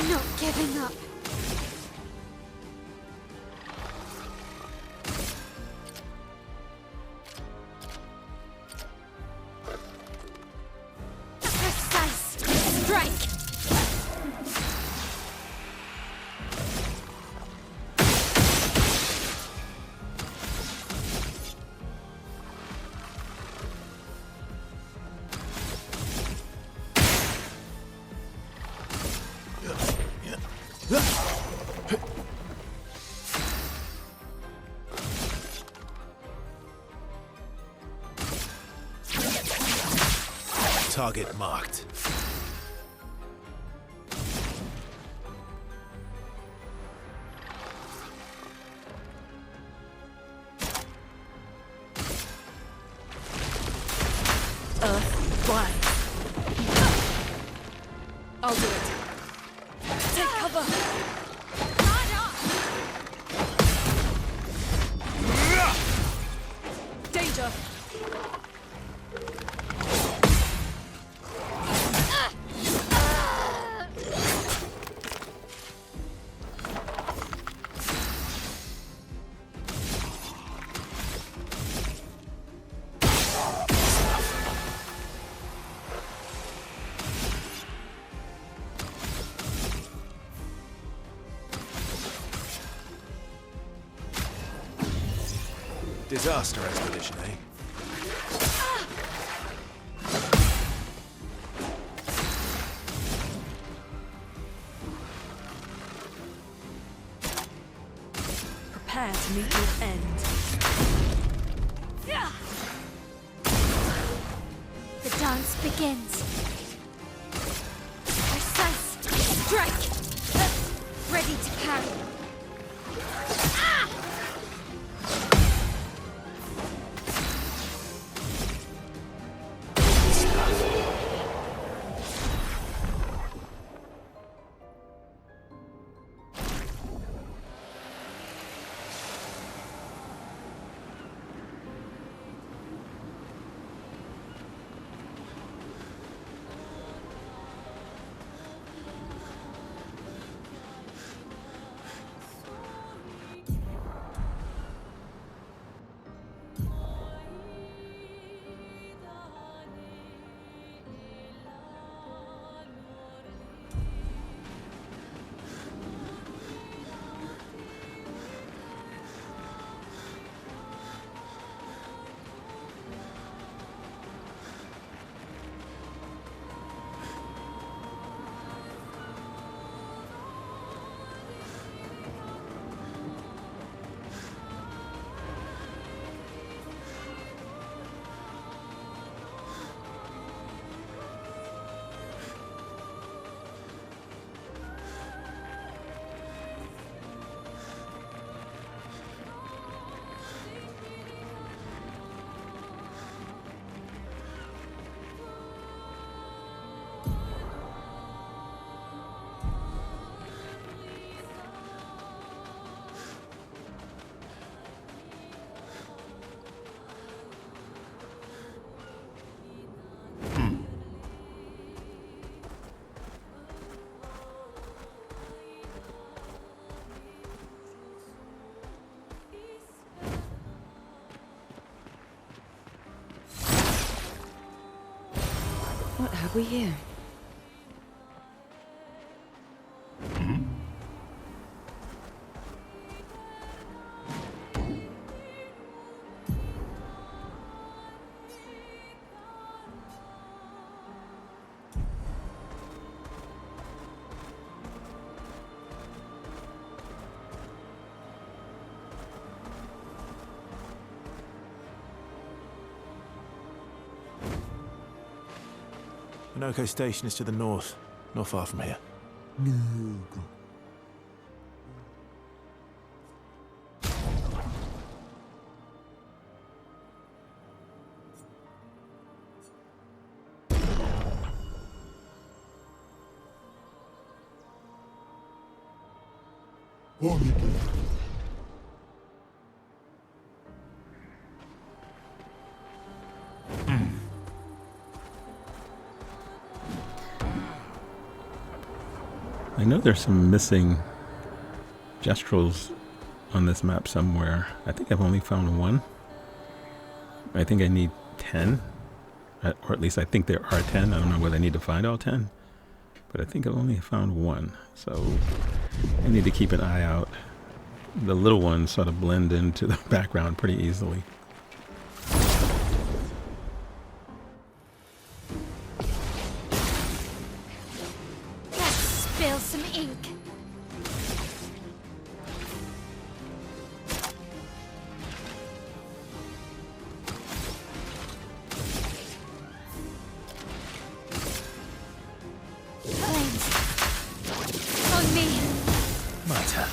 Not giving up. Precise strike. Target marked. Why? I'll do it. Take cover. Danger. Disaster expedition, eh? Prepare to meet your end. The dance begins. Precise strike. Ready to carry. What have we here? Monoco Station is to the north, not far from here. I know there's some missing gestrels on this map somewhere. I think I've only found one. I think I need 10. Or at least I think there are 10. I don't know whether I need to find all 10. But I think I've only found one. So I need to keep an eye out. The little ones sort of blend into the background pretty easily. Let's spill some ink. Flames. On me. My turn.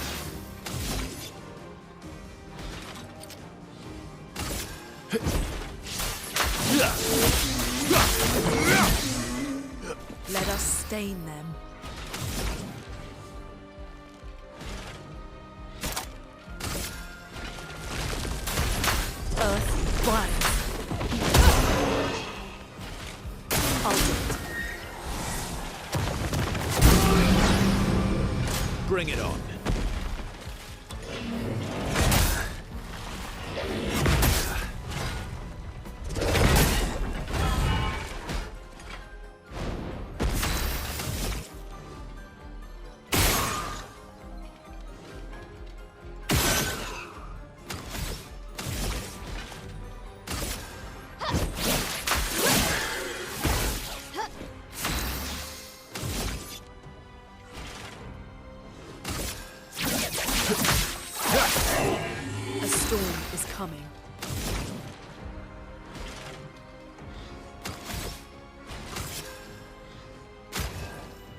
Let us stain them. Earth rise. I'll do it. Bring it on. A storm is coming.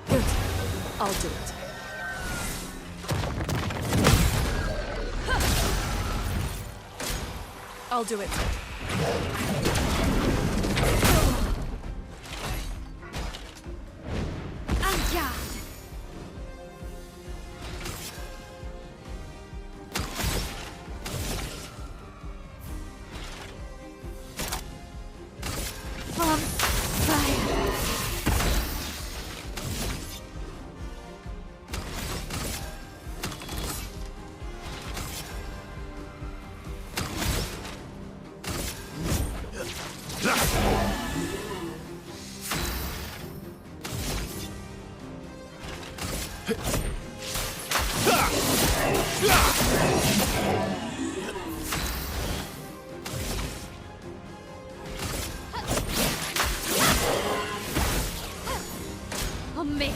Good. I'll do it. I'll do it. En garde. On fire. On me.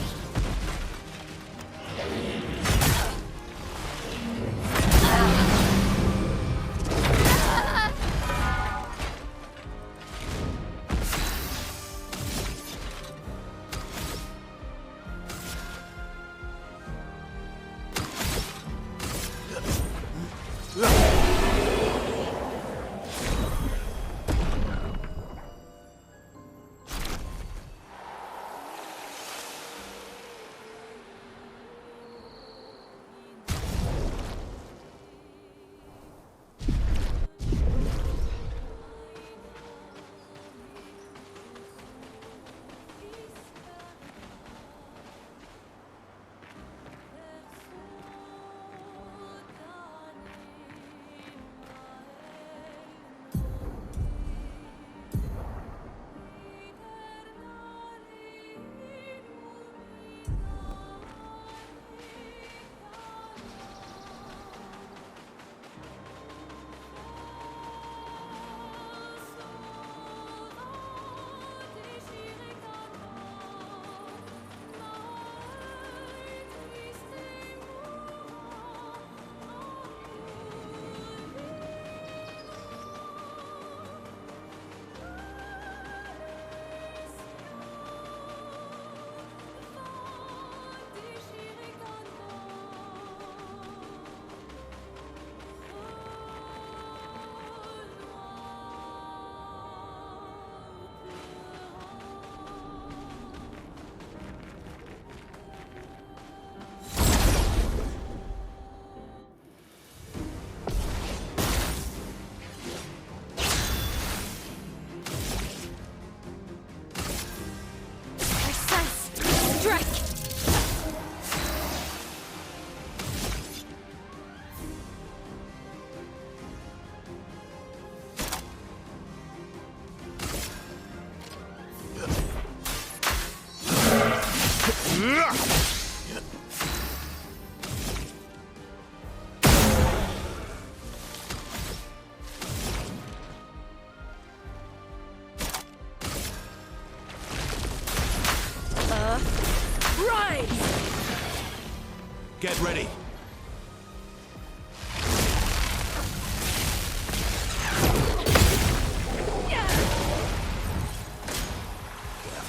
Get ready.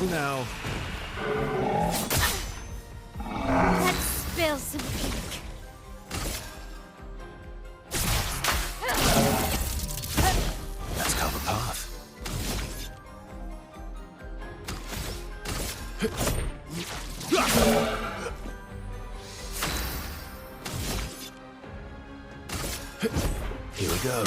Careful now. Let's spill some ink. Let's carve a path. Here we go.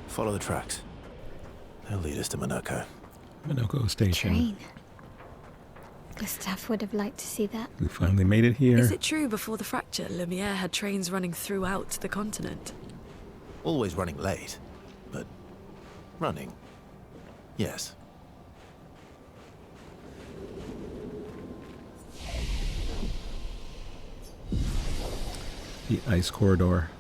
Follow the tracks. They'll lead us to Monoco. Monoco Station. Train. Gustav would have liked to see that. We finally made it here. Is it true before the fracture, Lumiere had trains running throughout the continent? Always running late, but running. Yes. The ice corridor.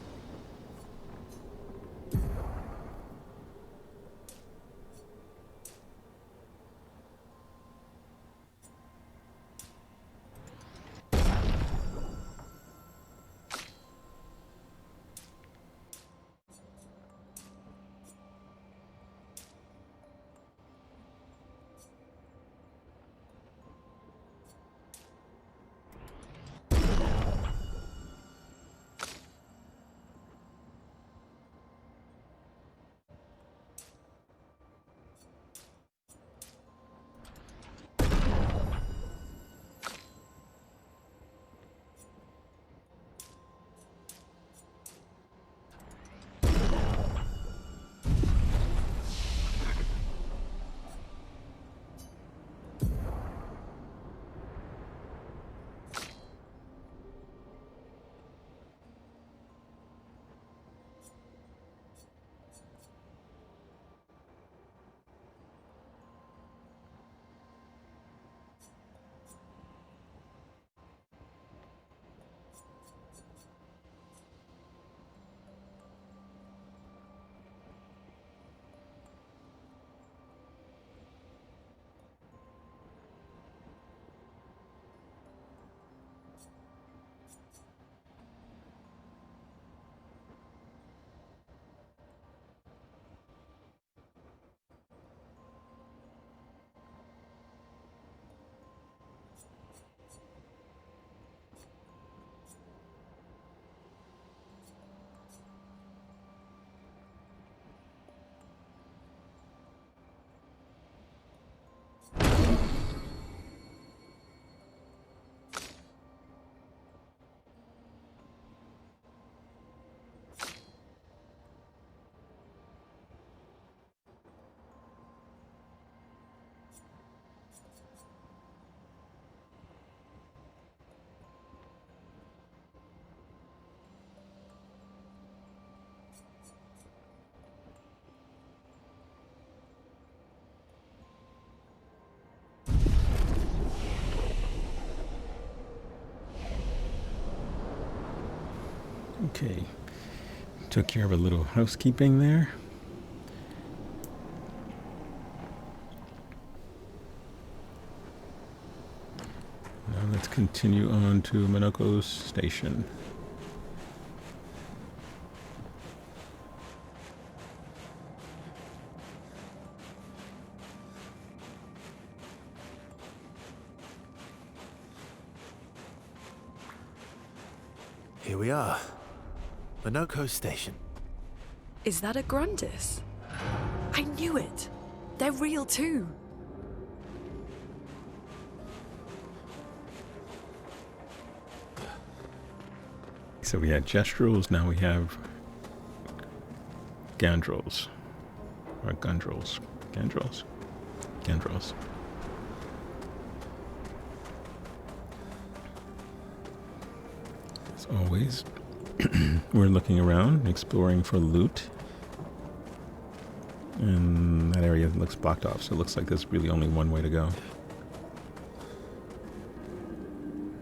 Okay. Took care of a little housekeeping there. Now let's continue on to Monoco Station. Here we are. Monoco Station. Is that a Grundis? I knew it. They're real too. So we had gestrels, now we have gandrels. Or gundrels. Gandrels? Gandrels. As always, we're looking around, exploring for loot. And that area looks blocked off, so it looks like there's really only one way to go.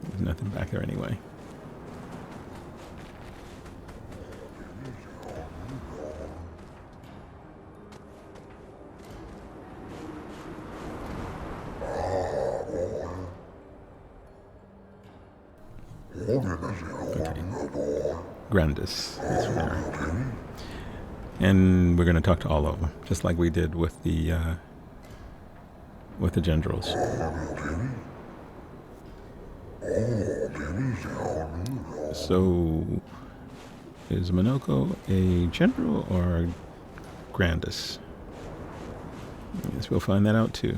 There's nothing back there anyway. Okay. Grandis. That's where. And we're going to talk to all of them, just like we did with the Gendrels. So, is Monoco a Gendrel or a Grandis? I guess we'll find that out too.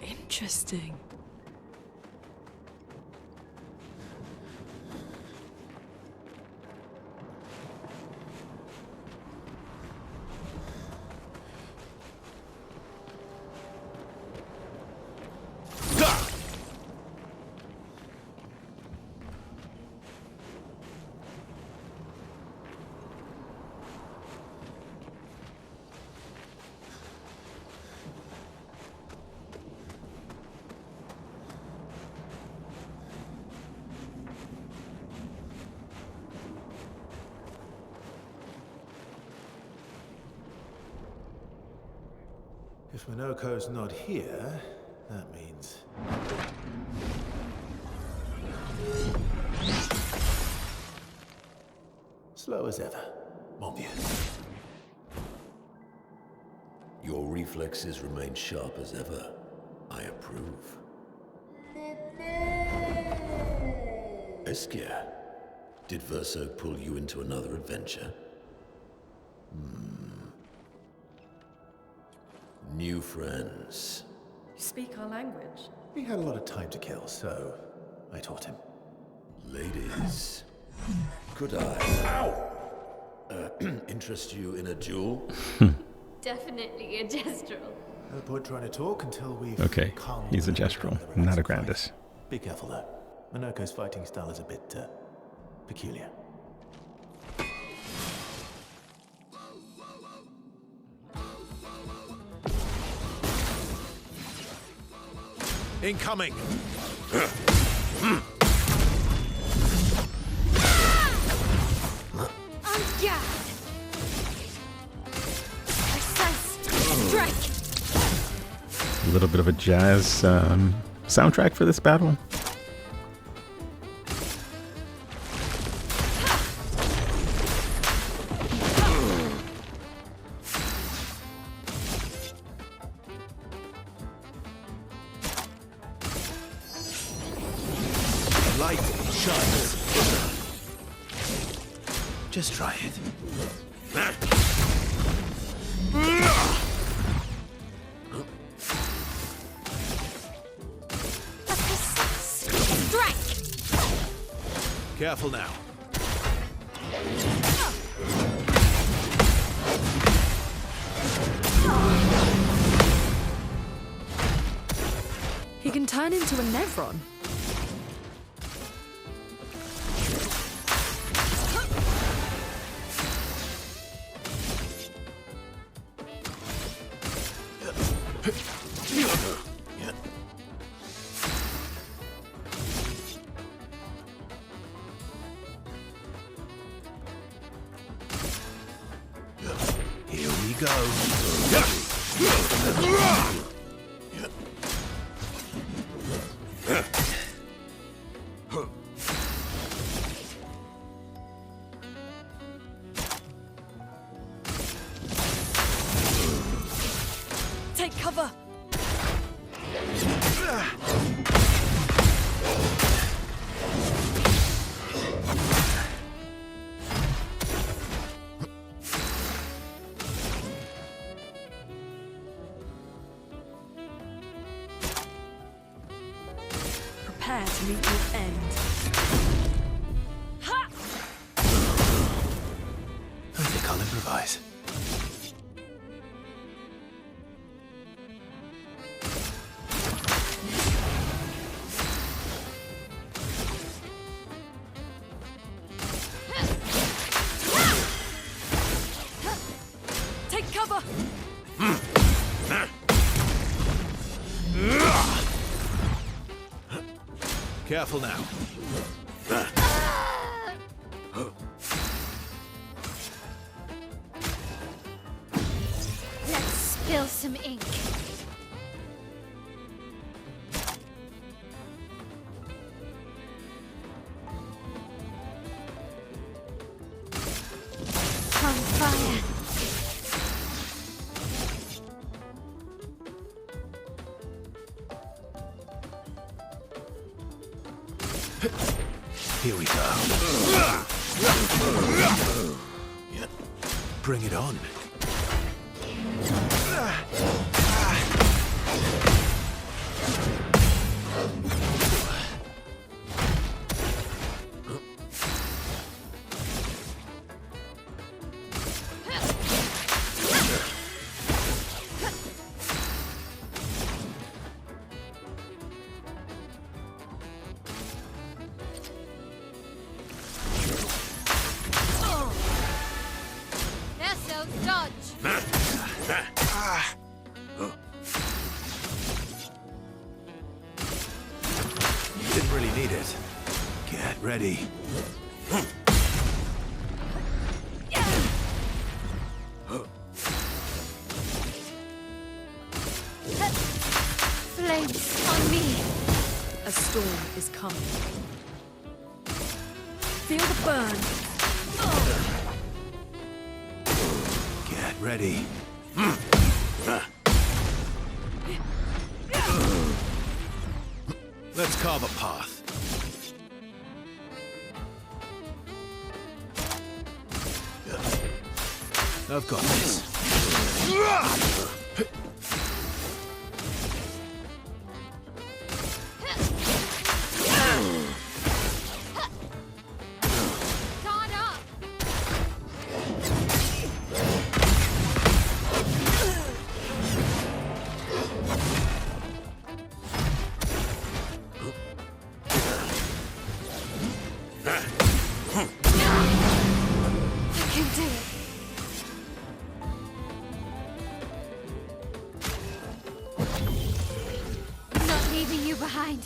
Interesting. If Monoco's not here, that means... slow as ever, mon vieux. Your reflexes remain sharp as ever. I approve. Esquire, did Verso pull you into another adventure? New friends. You speak our language? He had a lot of time to kill, so I taught him. Ladies, could I interest you in a duel? Definitely a gestural. No point trying to talk until we've... Okay, calmed he's a down gestural, the rest not a of the fight. Grandis. Be careful though. Monoco's fighting style is a bit peculiar. Incoming! Yeah. Strike. A little bit of a jazz soundtrack for this battle. Light shines. Just try it. Strike. Careful now. He can turn into a Nevron. Here we go. Take cover! Prepare to meet your end. Ha! I think I'll improvise. Take cover! Careful now. Let's spill some ink. On fire. Here we go. Bring it on. Verso, dodge. Didn't really need it. Get ready. Flames on me. A storm is coming. Feel the burn. Get ready. Let's carve a path. I've got this. Caught up. I can do it. Not leaving you behind.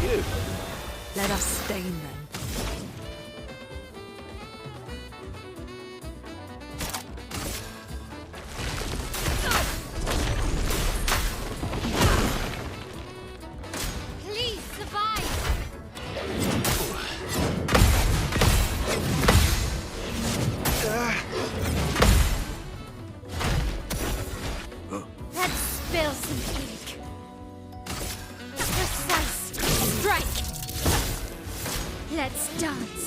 You. Let us stain them. Please survive. Let's spill some ink. A precise strike. Let's dance.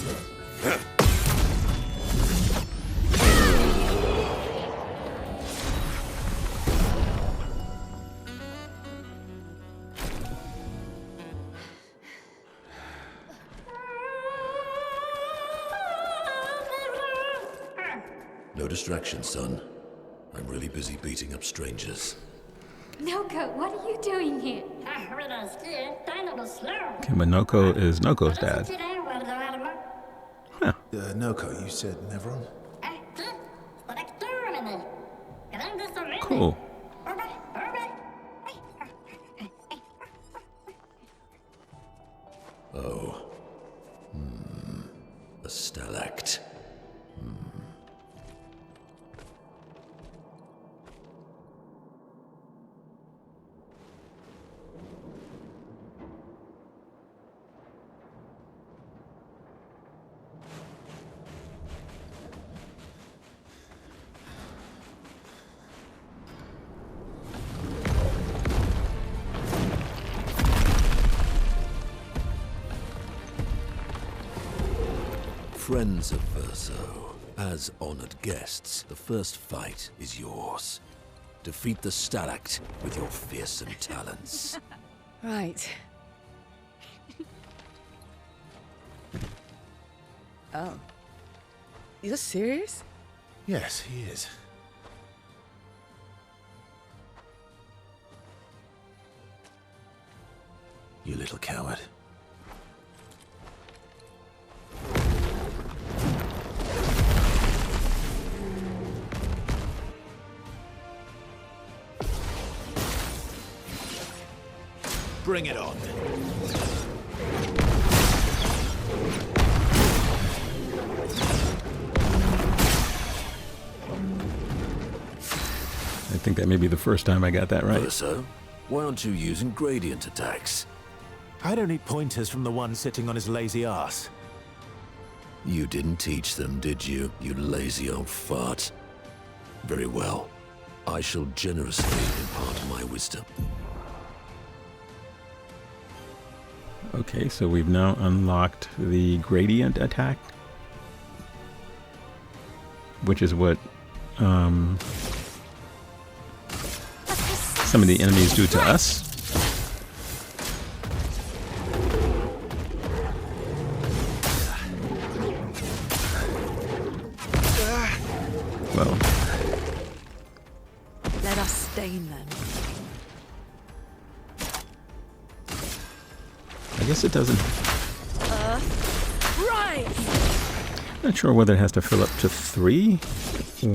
No distraction, son. I'm really busy beating up strangers. Monoco, what are you doing here? Okay, Monoco is Noko's dad. Huh. Noco, you said Nevron? Cool. Oh. A stalact. Friends of Verso, as honored guests, the first fight is yours. Defeat the Stalact with your fearsome talents. Right. Oh. You're serious? Yes, he is. You little coward. Bring it on. I think that may be the first time I got that right. Verso, why aren't you using gradient attacks? I don't need pointers from the one sitting on his lazy ass. You didn't teach them, did you, you lazy old fart? Very well. I shall generously impart my wisdom. Okay, so we've now unlocked the gradient attack, which is what some of the enemies do to us. Well, Let us stain them. I guess it doesn't. Right! Not sure whether it has to fill up to 3,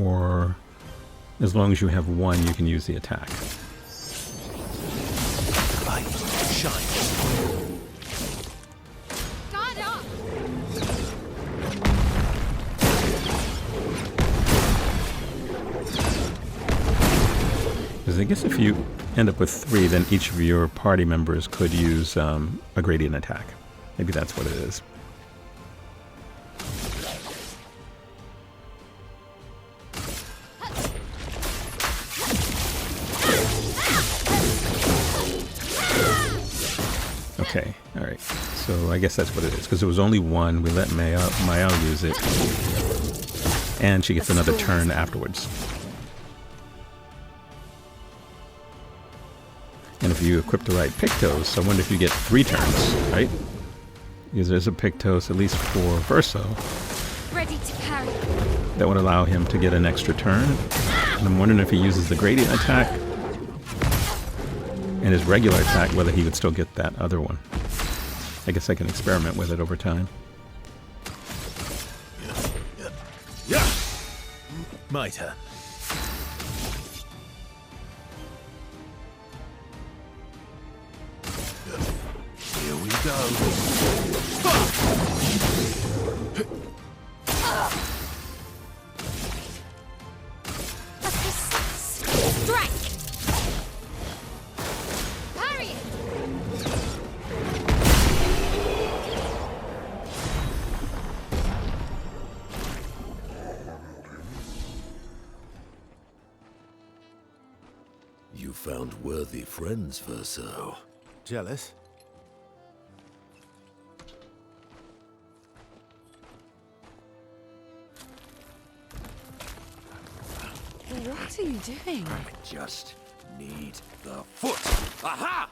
or as long as you have 1, you can use the attack. Light shine. God up! Because I guess if you end up with 3, then each of your party members could use a gradient attack. Maybe that's what it is. Okay, alright. So I guess that's what it is. Because it was only 1. We let Mayao use it. And she gets another turn afterwards. And if you equip the right Pictos, I wonder if you get 3 turns, right? Because there's a Pictos, at least for Verso, Ready to carry. that would allow him to get an extra turn. And I'm wondering if he uses the gradient attack and his regular attack, whether he would still get that other one. I guess I can experiment with it over time. Yeah. My turn. Here we go. Strike! Parry it! You found worthy friends, Verso. Jealous? What are you doing? I just need the foot. Aha!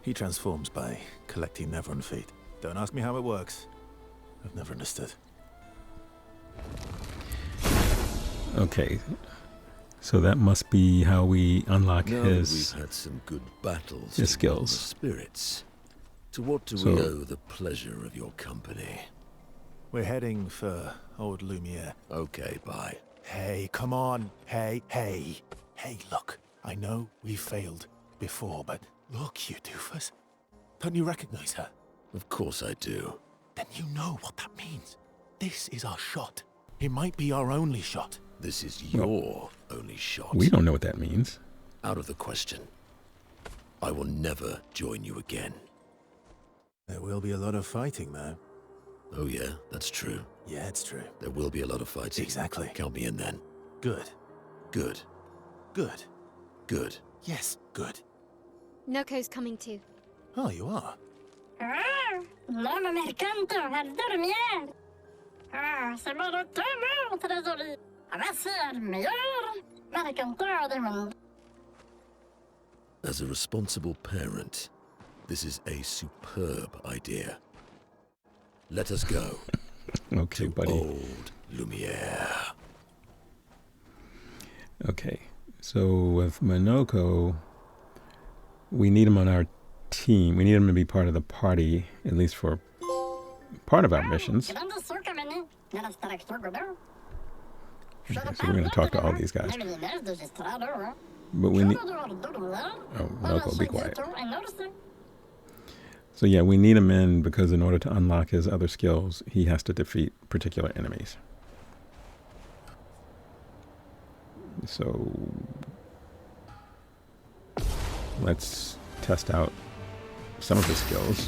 He transforms by collecting Nevron feet. Don't ask me how it works. I've never understood. Okay. So that must be how we unlock Now his... that we've had some good battles his to skills. the spirits. To what do So- we owe the pleasure of your company? We're heading for old Lumiere. Okay, bye. Hey, come on. Hey. Hey, look. I know we failed before, but look, you doofus. Don't you recognize her? Of course I do. Then you know what that means. This is our shot. It might be our only shot. This is your only shot. We don't know what that means. Out of the question. I will never join you again. There will be a lot of fighting, though. Oh yeah, that's true. Yeah, it's true. There will be a lot of fighting. Exactly. Count me in then. Good. Good. Good. Good. Yes, good. Noco's coming too. Oh, you are? L'homme mercanto al dormier. C'est mon trésorier. Voici el meilleur mercanteur du monde. As a responsible parent, this is a superb idea. Let us go. Okay, to buddy. old Lumiere. Okay. So with Monoco, we need him on our team. We need him to be part of the party, at least for part of our missions. Okay, so we're going to talk to all these guys. But we need... Oh, Monoco, be quiet. So yeah, we need him in because in order to unlock his other skills, he has to defeat particular enemies. So let's test out some of his skills.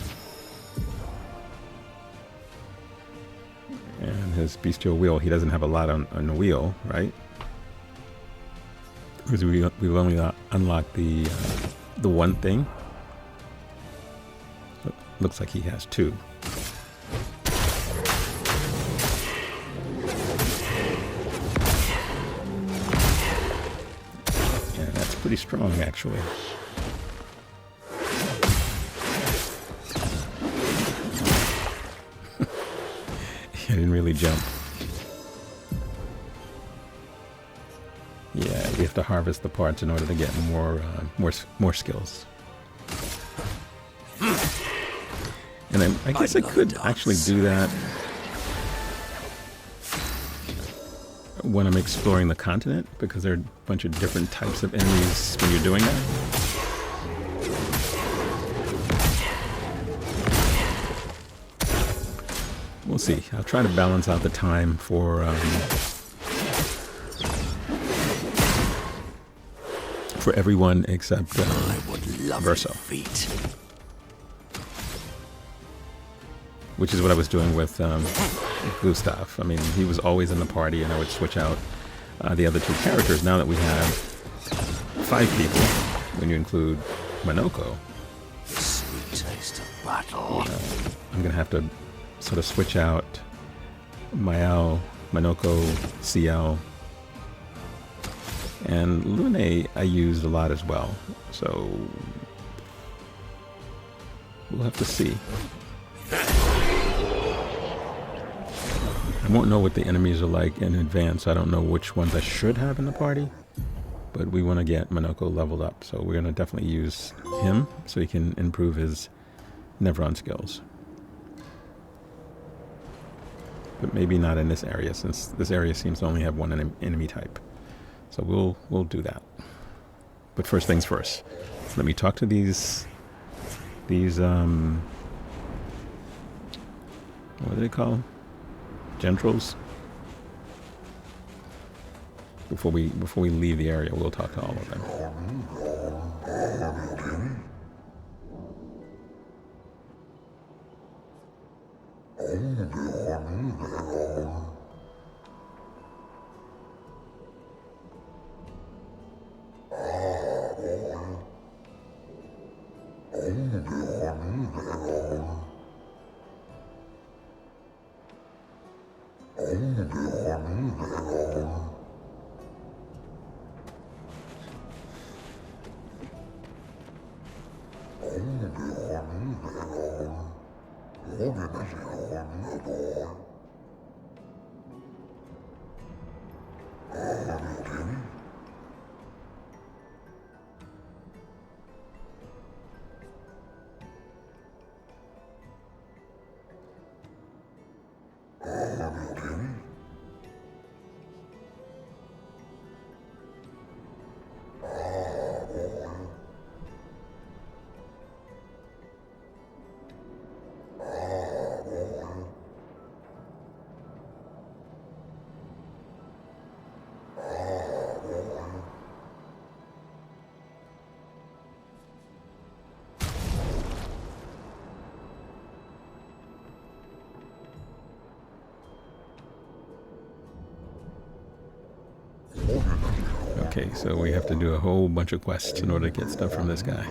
And his bestial wheel, he doesn't have a lot on the wheel, right? Because we've only unlocked the one thing. So looks like he has two. Yeah, that's pretty strong, actually. I didn't really jump. Yeah, we have to harvest the parts in order to get more skills. And I guess I could actually do that when I'm exploring the continent, because there are a bunch of different types of enemies when you're doing that. We'll see. I'll try to balance out the time for everyone except Verso, which is what I was doing with Gustav. I mean, he was always in the party, and I would switch out the other two characters. Now that we have 5 people, when you include Monoco, The sweet taste of battle. I'm gonna have to sort of switch out Mayao, Monoco, CL, and Lune I used a lot as well, so we'll have to see. I won't know what the enemies are like in advance, so I don't know which ones I should have in the party, but we want to get Monoco leveled up, so we're going to definitely use him so he can improve his Nevron skills. But maybe not in this area, since this area seems to only have one enemy type. So we'll do that. But first things first. Let me talk to these what do they call them? Generals. Before we leave the area, we'll talk to all of them. Okay, so we have to do a whole bunch of quests in order to get stuff from this guy.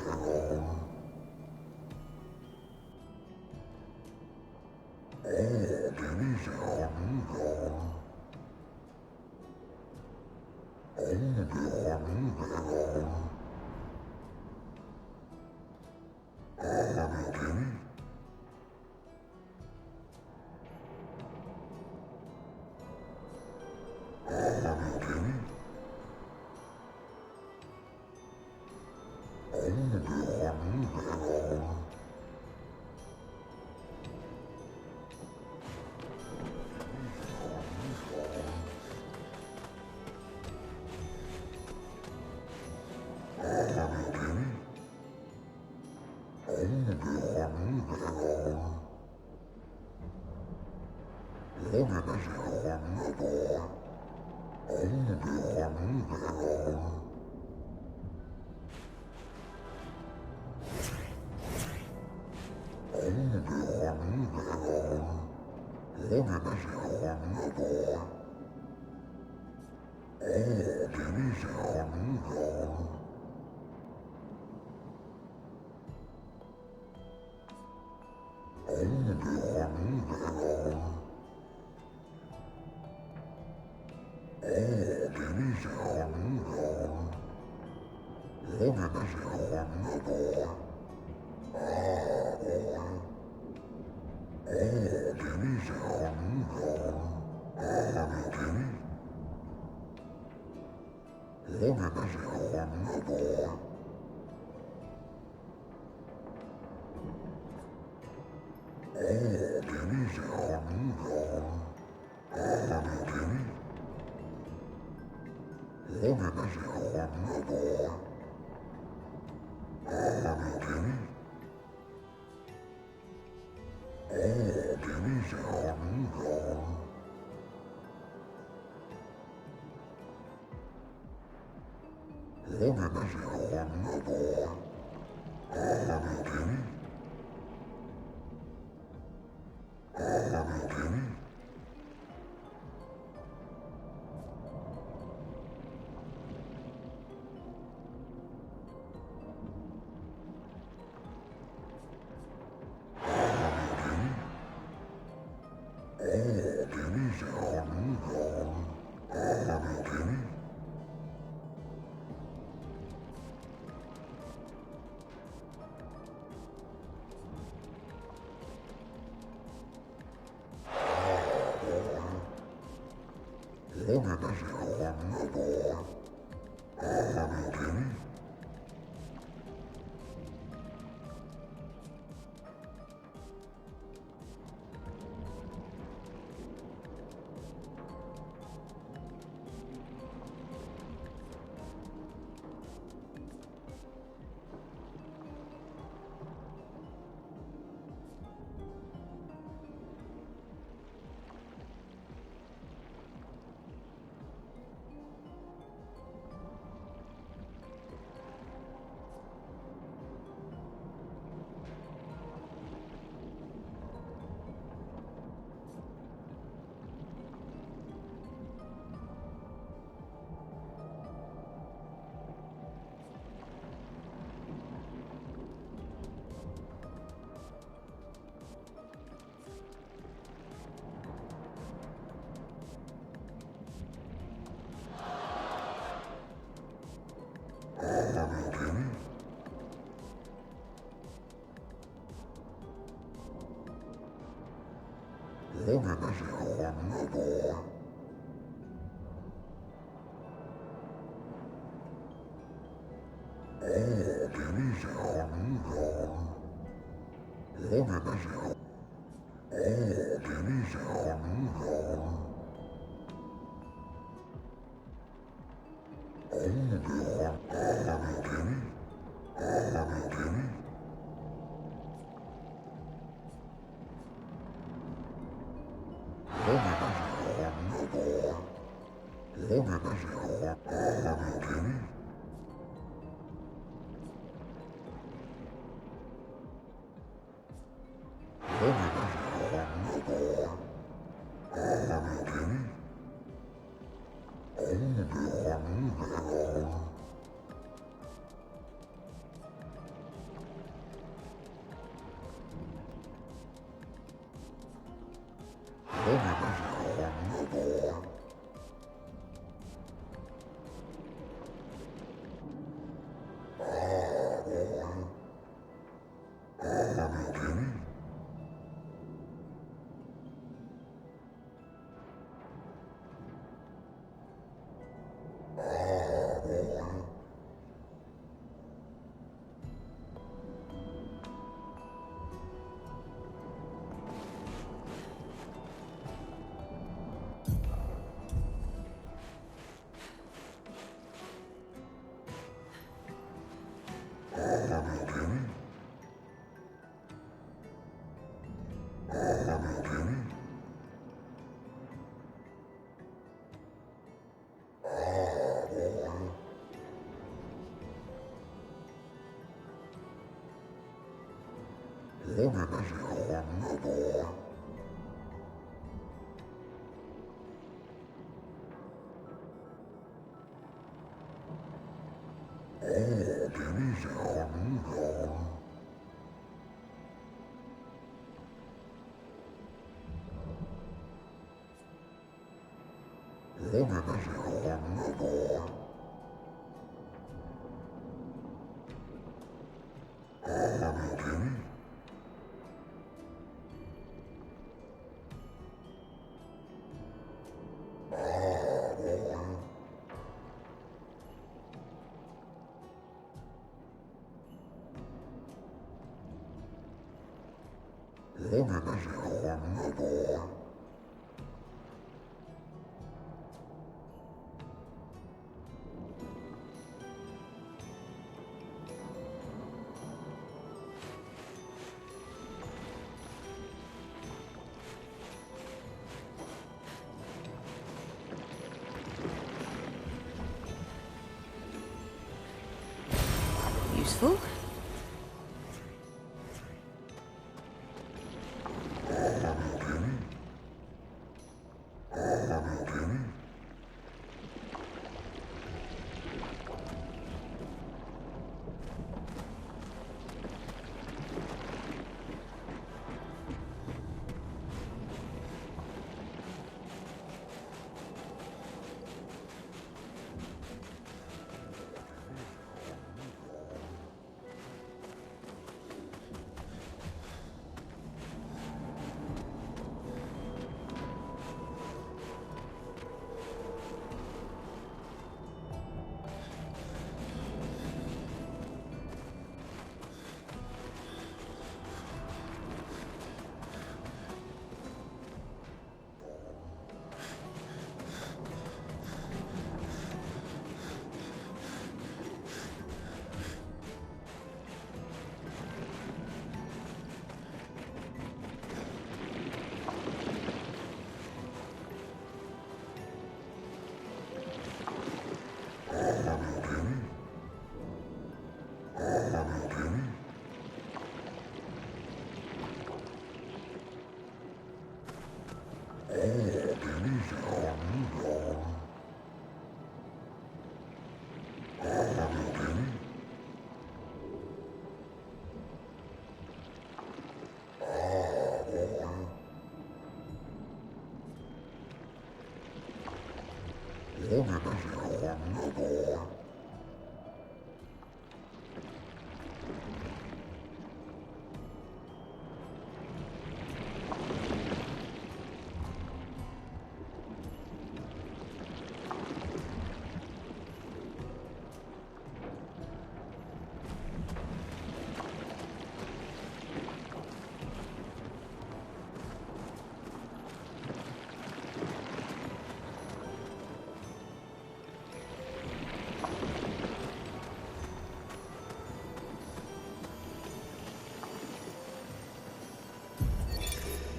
Useful.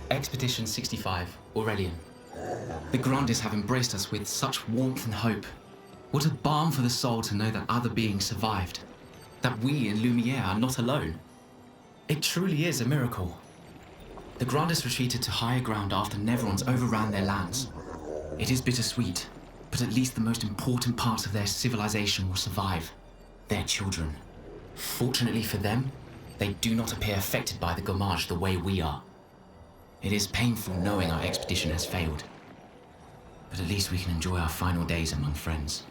Expedition 65, Aurelian. The Grandists have embraced us with such warmth and hope. What a balm for the soul to know that other beings survived. That we in Lumiere are not alone. It truly is a miracle. The Grandists retreated to higher ground after Neverons overran their lands. It is bittersweet, but at least the most important parts of their civilization will survive. Their children. Fortunately for them, they do not appear affected by the Gommage the way we are. It is painful knowing our expedition has failed. But at least we can enjoy our final days among friends.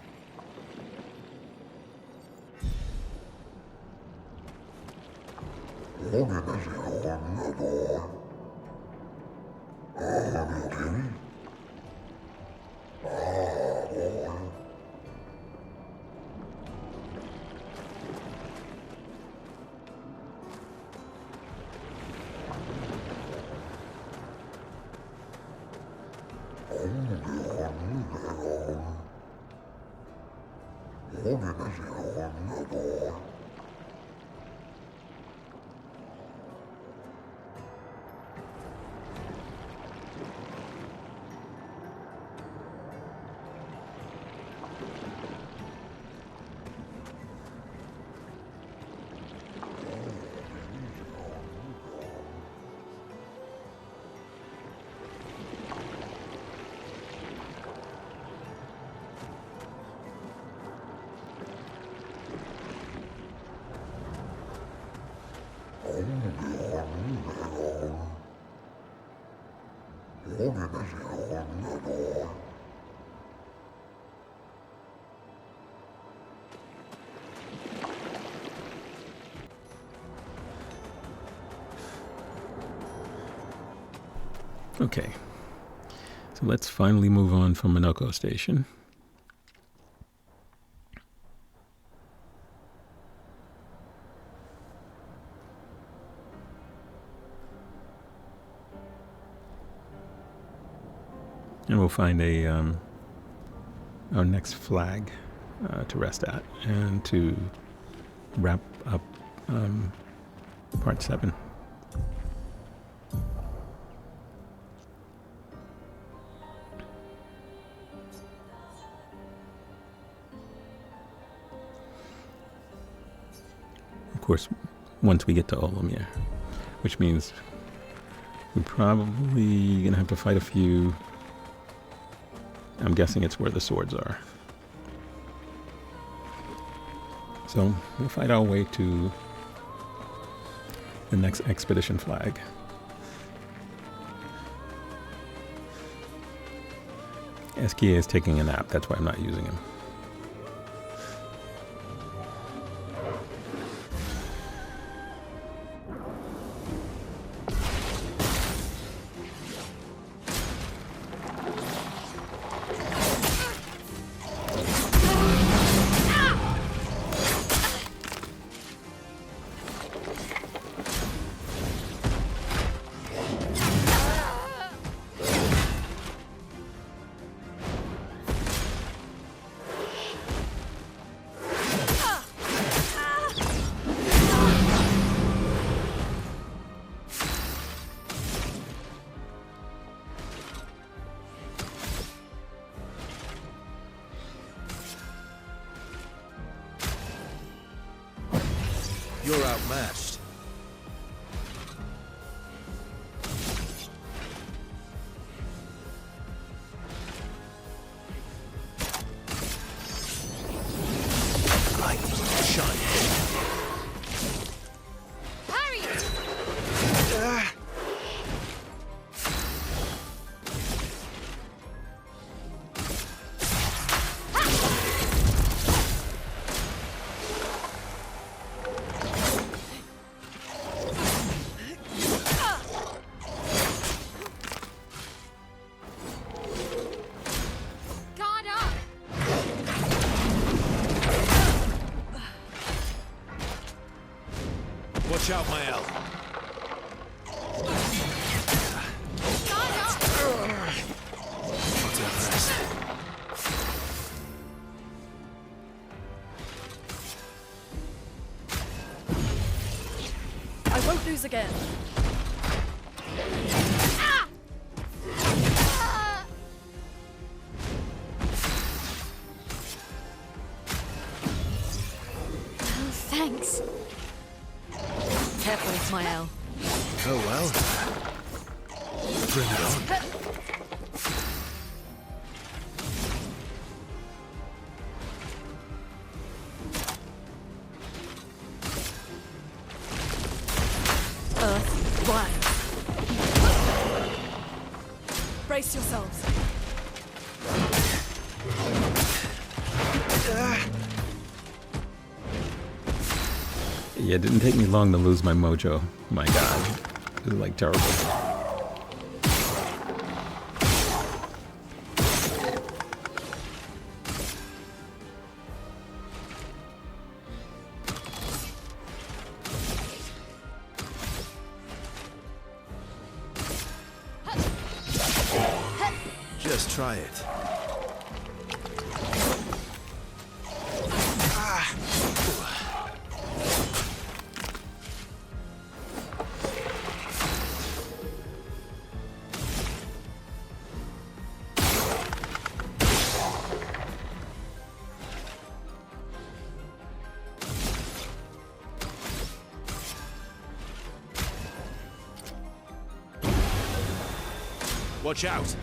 Okay, so let's finally move on from Monoco Station. And we'll find our next flag to rest at and to wrap up part 7. Of course, once we get to Lumiere, which means we're probably gonna have to fight a few. I'm guessing it's where the swords are. So we'll fight our way to the next expedition flag. Eskia is taking a nap, that's why I'm not using him. You're outmatched. Light, shine. Parry! Watch out, Mael. I won't lose again. Ah! yourself, Mael. Oh well. Bring it on. Earth, rise. Brace yourselves. Yeah, it didn't take me long to lose my mojo. My god. This is like terrible. Just try it. Watch out!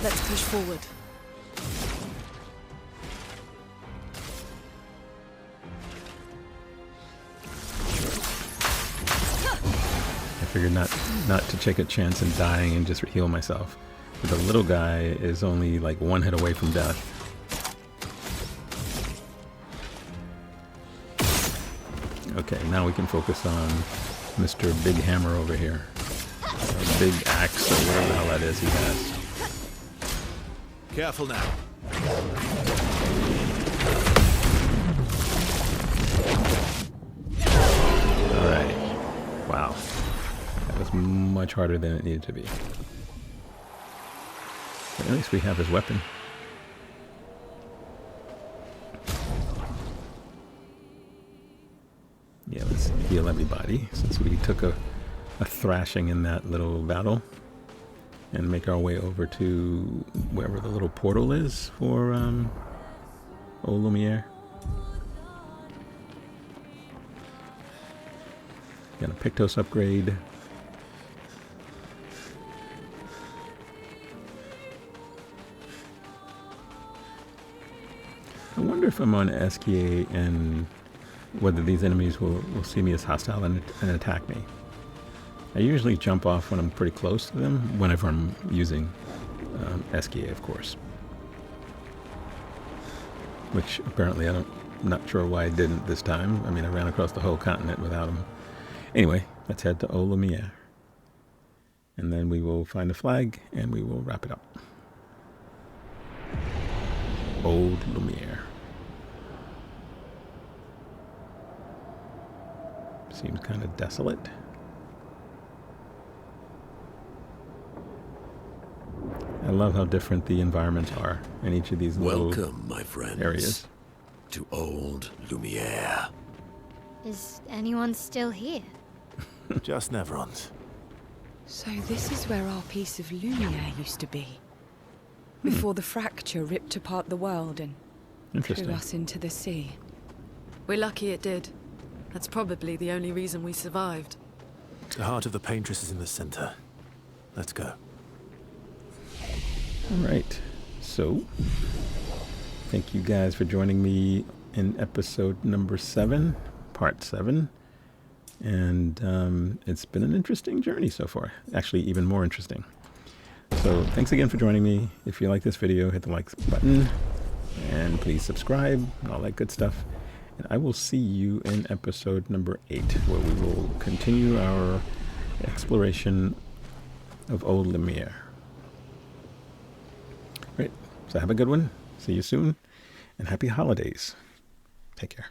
Let's push forward. I figured not to take a chance in dying and just heal myself. But the little guy is only like one hit away from death. Okay, now we can focus on Mr. Big Hammer over here. Or Big Axe, or whatever the hell that is he has. Careful now. Alright. Wow. That was much harder than it needed to be. But at least we have his weapon. Yeah, let's heal everybody since we took a thrashing in that little battle. And make our way over to wherever the little portal is for Old Lumiere. Got a Pictos upgrade. I wonder if I'm on SKA and whether these enemies will see me as hostile and attack me. I usually jump off when I'm pretty close to them, whenever I'm using SKA, of course. Which apparently I'm not sure why I didn't this time. I mean, I ran across the whole continent without them. Anyway, let's head to Old Lumiere. And then we will find a flag and we will wrap it up. Old Lumiere. Seems kind of desolate. I love how different the environments are in each of these Welcome, my friends, areas. To Old Lumiere. Is anyone still here? Just Neverons. So this is where our piece of Lumiere used to be. Before the fracture ripped apart the world and threw us into the sea. We're lucky it did. That's probably the only reason we survived. The heart of the paintress is in the center. Let's go. Alright, so thank you guys for joining me in episode number 7, part 7. And it's been an interesting journey so far. Actually, even more interesting. So thanks again for joining me. If you like this video, hit the like button. And please subscribe and all that good stuff. And I will see you in episode number 8, where we will continue our exploration of Old Lumiere. Great. So have a good one. See you soon. And happy holidays. Take care.